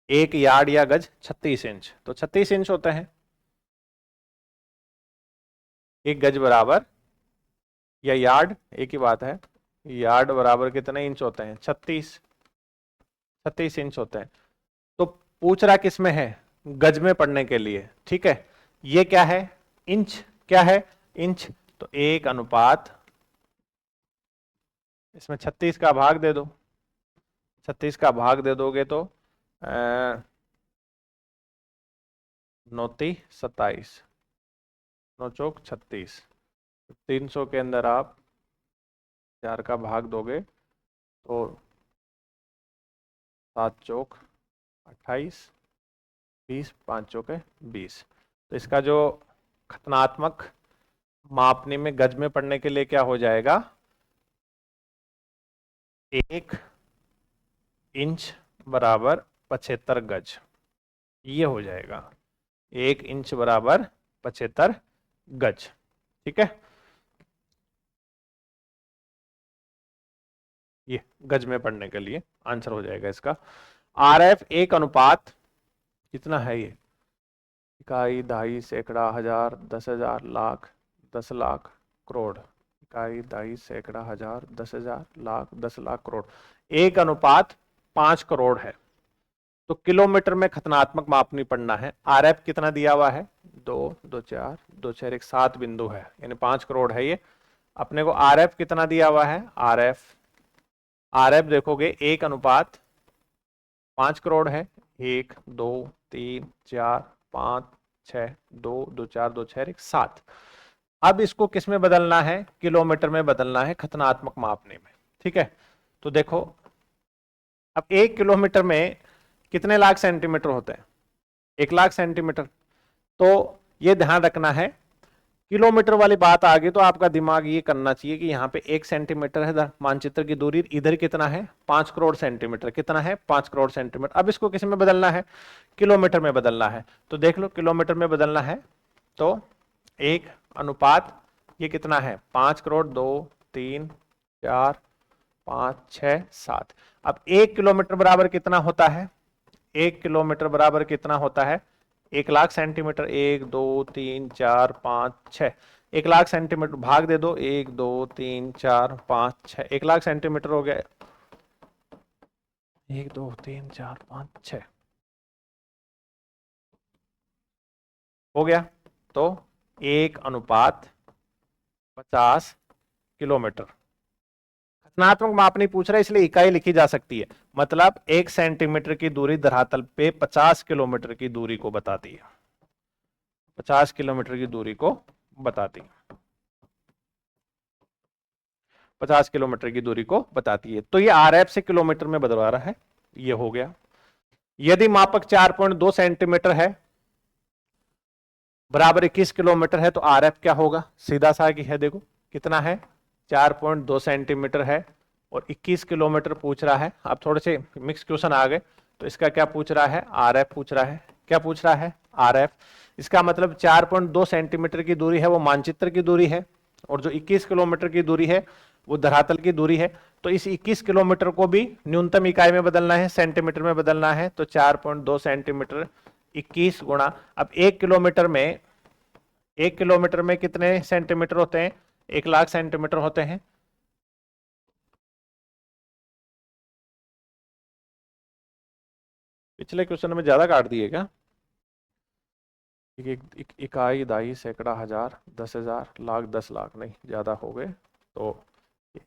एक यार्ड या गज 36 इंच, तो 36 इंच होते हैं। 1 गज बराबर, या यार्ड एक ही बात है, यार्ड बराबर कितने इंच होते हैं? 36, 36 इंच होते हैं। तो पूछ रहा किस में है? गज में पढ़ने के लिए। ठीक है, ये क्या है? इंच। क्या है? इंच। तो 1 अनुपात, इसमें 36 का भाग दे दो। 36 का भाग दे दोगे तो 9×27, 9×4 = 36। 300 के अंदर आप 4 का भाग दोगे तो 7×4 = 28, 20, 5×4 = 20। तो इसका जो खतनात्मक मापने में गज में पढ़ने के लिए क्या हो जाएगा, 1 इंच बराबर 75 गज, ये हो जाएगा 1 इंच बराबर 75 गज। ठीक है, ये गज में पढ़ने के लिए आंसर हो जाएगा इसका। RF 1 अनुपात कितना है ये, इकाई, दहाई, सैकड़ा, हजार, 10,000, लाख, 10 लाख, करोड़। इकाई, दहाई, सैकड़ा, हजार, 10,000, लाख, 10 लाख, करोड़। 1 अनुपात 5 करोड़ है। तो किलोमीटर में खतनात्मक मापनी पड़ना है। RF कितना दिया हुआ है, 2, 2, 4, 2, 4, 1, 7 बिंदु है, यानी 5 करोड़ है ये। अपने को RF कितना दिया हुआ है, RF देखोगे 1 अनुपात 5 करोड़ है। 1, 2, 3, 4, 5, 6, 2, 2, 4, 2, 6, 1, 7। अब इसको किस में बदलना है, किलोमीटर में बदलना है खतनात्मक मापने में। ठीक है, तो देखो अब 1 किलोमीटर में कितने लाख सेंटीमीटर होते हैं, 1 लाख सेंटीमीटर। तो ये ध्यान रखना है, किलोमीटर वाली बात आ गई तो आपका दिमाग ये करना चाहिए कि यहाँ पे 1 सेंटीमीटर है मानचित्र की दूरी, इधर कितना है 5 करोड़ सेंटीमीटर, कितना है 5 करोड़ सेंटीमीटर। अब इसको किस में बदलना है, किलोमीटर में बदलना है। तो देख लो किलोमीटर में बदलना है तो 1 अनुपात ये कितना है 5 करोड़, 2, 3, 4, 5, 6, 7। अब 1 किलोमीटर बराबर कितना होता है, 1 किलोमीटर बराबर कितना होता है 1 लाख सेंटीमीटर। 1, 2, 3, 4, 5, 6, 1 लाख सेंटीमीटर भाग दे दो, 1, 2, 3, 4, 5, 6, 1 लाख सेंटीमीटर हो गया। 1, 2, 3, 4, 5, 6 हो गया। तो 1 अनुपात 50 किलोमीटर। खतनात्मक मापनी पूछ रहा है इसलिए इकाई लिखी जा सकती है, मतलब 1 सेंटीमीटर की दूरी धरातल पे 50 किलोमीटर की दूरी को बताती है, 50 किलोमीटर की दूरी को बताती है, 50 किलोमीटर की दूरी को बताती है। तो ये RF से किलोमीटर में बदलवा रहा है, ये हो गया। यदि मापक 4.2 सेंटीमीटर है बराबर 21 किलोमीटर है तो RF क्या होगा, सीधा सा की है, देखो कितना है 4.2 सेंटीमीटर है और 21 किलोमीटर पूछ रहा है। अब थोड़े से मिक्स क्वेश्चन आ गए, तो इसका क्या पूछ रहा है, RF पूछ रहा है। क्या पूछ रहा है, RF। इसका मतलब 4.2 सेंटीमीटर की दूरी है वो मानचित्र की दूरी है, और जो 21 किलोमीटर की दूरी है वो धरातल की दूरी है। तो इस 21 किलोमीटर को भी न्यूनतम इकाई में बदलना है, सेंटीमीटर में बदलना है। तो 4.2 सेंटीमीटर 21 गुणा, अब 1 किलोमीटर में, 1 किलोमीटर में कितने सेंटीमीटर होते हैं, 1 लाख सेंटीमीटर होते हैं। पिछले क्वेश्चन में ज्यादा काट दिए क्या, इकाई, दाई, सैकड़ा, हजार, 10,000, लाख, 10 लाख, नहीं ज्यादा हो गए। तो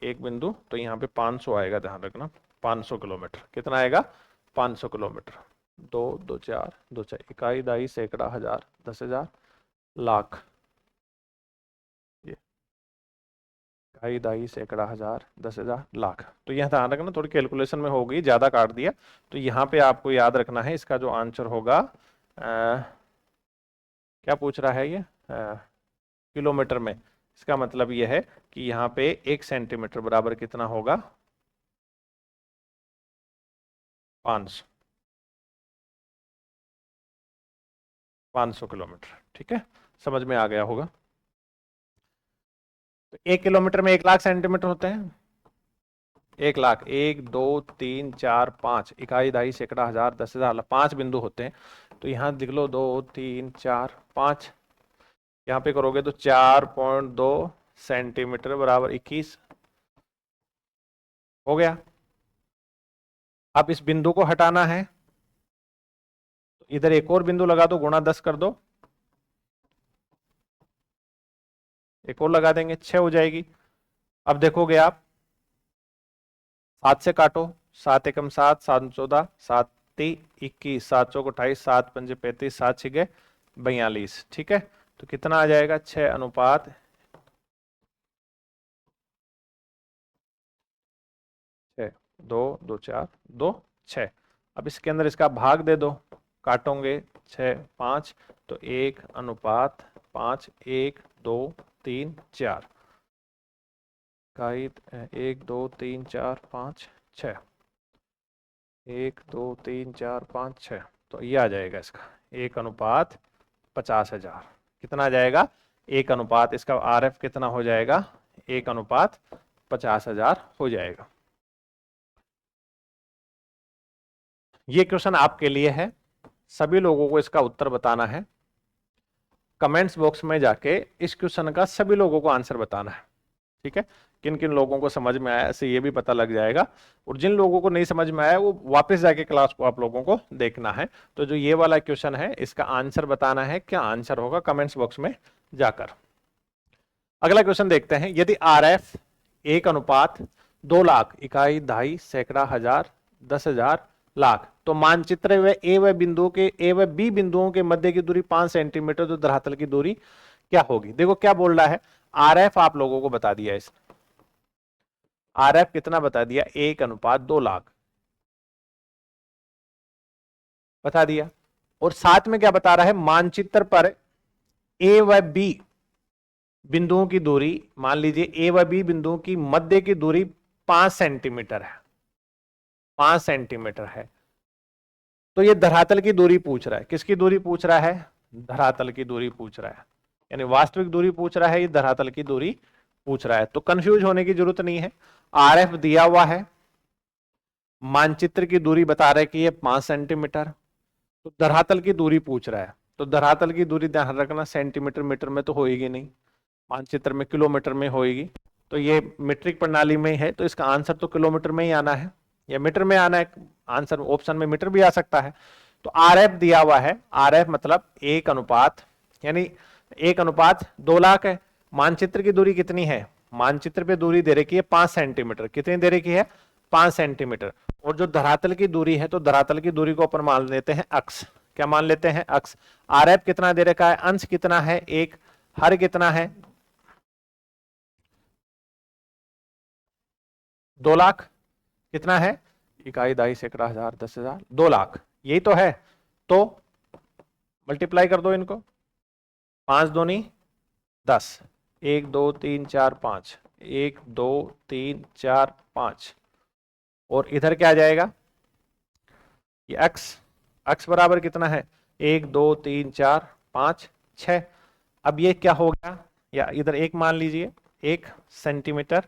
एक बिंदु, तो यहाँ पे 500 आएगा, ध्यान रखना 500 किलोमीटर। कितना आएगा 500 किलोमीटर। 2, 2, 4, 2, 4, इकाई, दाई, सैकड़ा, हजार, 10,000, लाख, ये इकाई, दाई, सैकड़ा, हजार, 10,000, लाख। तो यह ध्यान रखना, थोड़ी कैलकुलेशन में हो गई, ज्यादा काट दिया। तो यहाँ पे आपको याद रखना है इसका जो आंसर होगा, क्या पूछ रहा है ये, किलोमीटर में। इसका मतलब यह है कि यहाँ पे 1 सेंटीमीटर बराबर कितना होगा 500, 500 किलोमीटर। ठीक है, समझ में आ गया होगा। तो 1 किलोमीटर में 1 लाख सेंटीमीटर होते हैं, 1 लाख, 1, 2, 3, 4, 5, इकाई, दहाई, सैकड़ा, हजार, 10,000, 5 बिंदु होते हैं। तो यहाँ लिख लो 2, 3, 4, 5, यहाँ पे करोगे तो 4.2 सेंटीमीटर बराबर 21 हो गया। अब इस बिंदु को हटाना है, तो इधर एक और बिंदु लगा दो, गुणा 10 कर दो, एक और लगा देंगे, 6 हो जाएगी। अब देखोगे आप 7 से काटो, 7 एकम 7, 7 14, 7 21, 7 चौक 28, 7 पंजे 35, 7 छिगे 42। ठीक है, तो कितना आ जाएगा 6 अनुपात 6, 2, 2, 4, 2, 6। अब इसके अंदर इसका भाग दे दो, काटोगे 6, 5, तो 1:5, 1, 2, 3, 4, इकाई 1, 2, 3, 4, 5, 6, 1, 2, 3, 4, 5, 6, तो ये आ जाएगा इसका 1:50,000। कितना आ जाएगा? 1 अनुपात, इसका RF कितना हो जाएगा? 1:50,000 हो जाएगा। ये क्वेश्चन आपके लिए है, सभी लोगों को इसका उत्तर बताना है। कमेंट्स बॉक्स में जाके इस क्वेश्चन का सभी लोगों को आंसर बताना है, ठीक है? किन किन लोगों को समझ में आया ऐसे ये भी पता लग जाएगा, और जिन लोगों को नहीं समझ में आया वो वापस जाके क्लास को आप लोगों को देखना है। तो जो ये वाला क्वेश्चन है इसका आंसर बताना है, क्या आंसर होगा कमेंट्स बॉक्स में जाकर। अगला क्वेश्चन देखते हैं। यदि RF 1:2 लाख, इकाई, दहाई, सैकड़ा, हजार, 10,000, लाख, तो मानचित्र व ए व बिंदु के ए व बी बिंदुओं के मध्य की दूरी 5 सेंटीमीटर, तो धरातल की दूरी क्या होगी? देखो क्या बोल रहा है, RF आप लोगों को बता दिया इसने, RF कितना बता दिया? 1:2 लाख बता दिया, और साथ में क्या बता रहा है, मानचित्र पर ए व बी बिंदुओं की दूरी, मान लीजिए ए व बी बिंदुओं की मध्य की दूरी 5 सेंटीमीटर है, 5 सेंटीमीटर है। तो ये धरातल की दूरी पूछ रहा है। किसकी दूरी पूछ रहा है? धरातल की दूरी पूछ रहा है, यानी वास्तविक दूरी पूछ रहा है, ये धरातल की दूरी पूछ रहा है। तो कंफ्यूज होने की जरूरत नहीं है, RF दिया हुआ है, मानचित्र की दूरी बता रहा है कि ये 5 सेंटीमीटर, तो धरातल की दूरी पूछ रहा है। तो धरातल की दूरी ध्यान रखना, सेंटीमीटर मीटर में तो होएगी नहीं, मानचित्र में किलोमीटर में होएगी। तो ये मीट्रिक प्रणाली में है, तो इसका आंसर तो किलोमीटर में ही आना है या मीटर में आना है। आंसर ऑप्शन में मीटर भी आ सकता है। तो RF दिया हुआ है, RF मतलब 1 अनुपात, यानी 1:2 लाख है। मानचित्र की दूरी कितनी है? मानचित्र पे दूरी दे रखी है 5 सेंटीमीटर। कितनी दे रखी है? 5 सेंटीमीटर। और जो धरातल की दूरी है, तो धरातल की दूरी को अपन मान लेते हैं अक्ष। क्या मान लेते हैं? अक्ष। RF कितना दे रखा है? अंश कितना है? 1। हर कितना है? 2 लाख। कितना है? इकाई, दहाई, सैकड़ा, हजार, 10,000, 2 लाख, यही तो है। तो मल्टीप्लाई कर दो इनको, 5 दूनी 10, 1, 2, 3, 4, 5, 1, 2, 3, 4, 5, और इधर क्या आ जाएगा? ये अक्ष बराबर कितना है? 1, 2, 3, 4, 5, 6। अब ये क्या हो गया, या इधर 1 मान लीजिए, 1 सेंटीमीटर,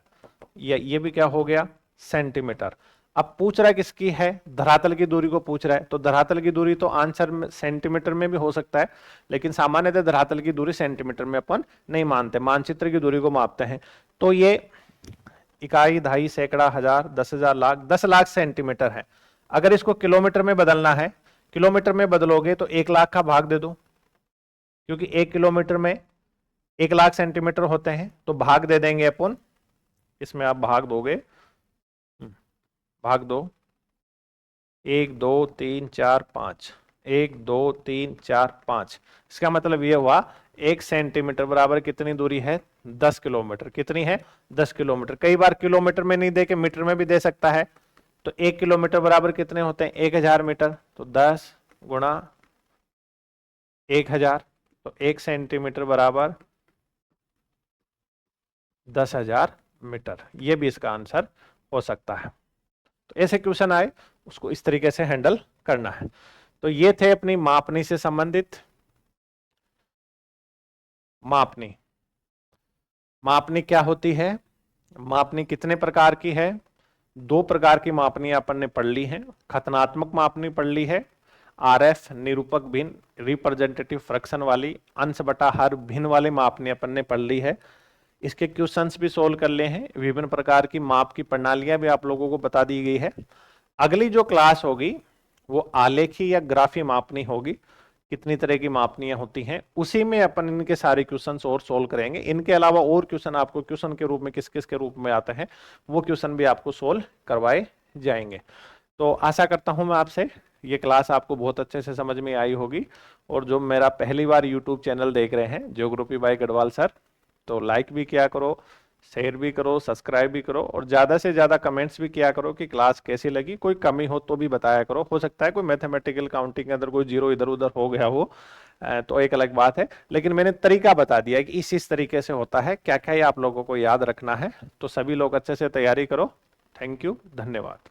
या ये भी क्या हो गया? सेंटीमीटर। अब पूछ रहा है किसकी है? धरातल की दूरी को पूछ रहा है। तो धरातल की दूरी तो आंसर में सेंटीमीटर में भी हो सकता है, लेकिन सामान्यतः धरातल की दूरी सेंटीमीटर में अपन नहीं मानते, मानचित्र की दूरी को मापते हैं। तो ये इकाई, दहाई, सैकड़ा, हजार, 10,000, लाख, 10 लाख सेंटीमीटर है। अगर इसको किलोमीटर में बदलना है, किलोमीटर में बदलोगे तो 1 लाख का भाग दे दो, क्योंकि 1 किलोमीटर में 1 लाख सेंटीमीटर होते हैं। तो भाग दे देंगे अपन, इसमें आप भाग दोगे, भाग दो, 1, 2, 3, 4, 5, 1, 2, 3, 4, 5। इसका मतलब ये हुआ 1 सेंटीमीटर बराबर कितनी दूरी है? 10 किलोमीटर। कितनी है? 10 किलोमीटर। कई बार किलोमीटर में नहीं दे के मीटर में भी दे सकता है। तो 1 किलोमीटर बराबर कितने होते हैं? 1000 मीटर। तो 10 गुणा 1000, तो 1 सेंटीमीटर बराबर 10,000 मीटर। ये भी इसका आंसर हो सकता है। तो ऐसे क्वेश्चन आए उसको इस तरीके से हैंडल करना है। तो ये थे अपनी मापनी से संबंधित। मापनी, मापनी क्या होती है? मापनी कितने प्रकार की है? 2 प्रकार की मापनी अपन ने पढ़ ली है। खतनात्मक मापनी पढ़ ली है, RF निरूपक भिन्न रिप्रेजेंटेटिव फ्रैक्शन वाली, अंश बटा हर भिन्न वाली मापनी अपन ने पढ़ ली है। इसके क्वेश्चंस भी सोल्व कर ले हैं। विभिन्न प्रकार की माप की प्रणालियां भी आप लोगों को बता दी गई है। अगली जो क्लास होगी वो आलेखी या ग्राफी मापनी होगी। कितनी तरह की मापनियां होती हैं, उसी में अपन इनके सारे क्वेश्चंस और सोल्व करेंगे। इनके अलावा और क्वेश्चन आपको क्वेश्चन के रूप में किस किस के रूप में आते हैं, वो क्वेश्चन भी आपको सोल्व करवाए जाएंगे। तो आशा करता हूं मैं आपसे ये क्लास आपको बहुत अच्छे से समझ में आई होगी। और जो मेरा पहली बार यूट्यूब चैनल देख रहे हैं ज्योग्राफी बाय गढ़वाल सर, तो लाइक भी किया करो, शेयर भी करो, सब्सक्राइब भी करो और ज़्यादा से ज़्यादा कमेंट्स भी किया करो कि क्लास कैसी लगी। कोई कमी हो तो भी बताया करो, हो सकता है कोई मैथमेटिकल काउंटिंग के अंदर कोई जीरो इधर उधर हो गया हो, तो एक अलग बात है। लेकिन मैंने तरीका बता दिया है कि इस तरीके से होता है, क्या क्या ये आप लोगों को याद रखना है। तो सभी लोग अच्छे से तैयारी करो। थैंक यू, धन्यवाद।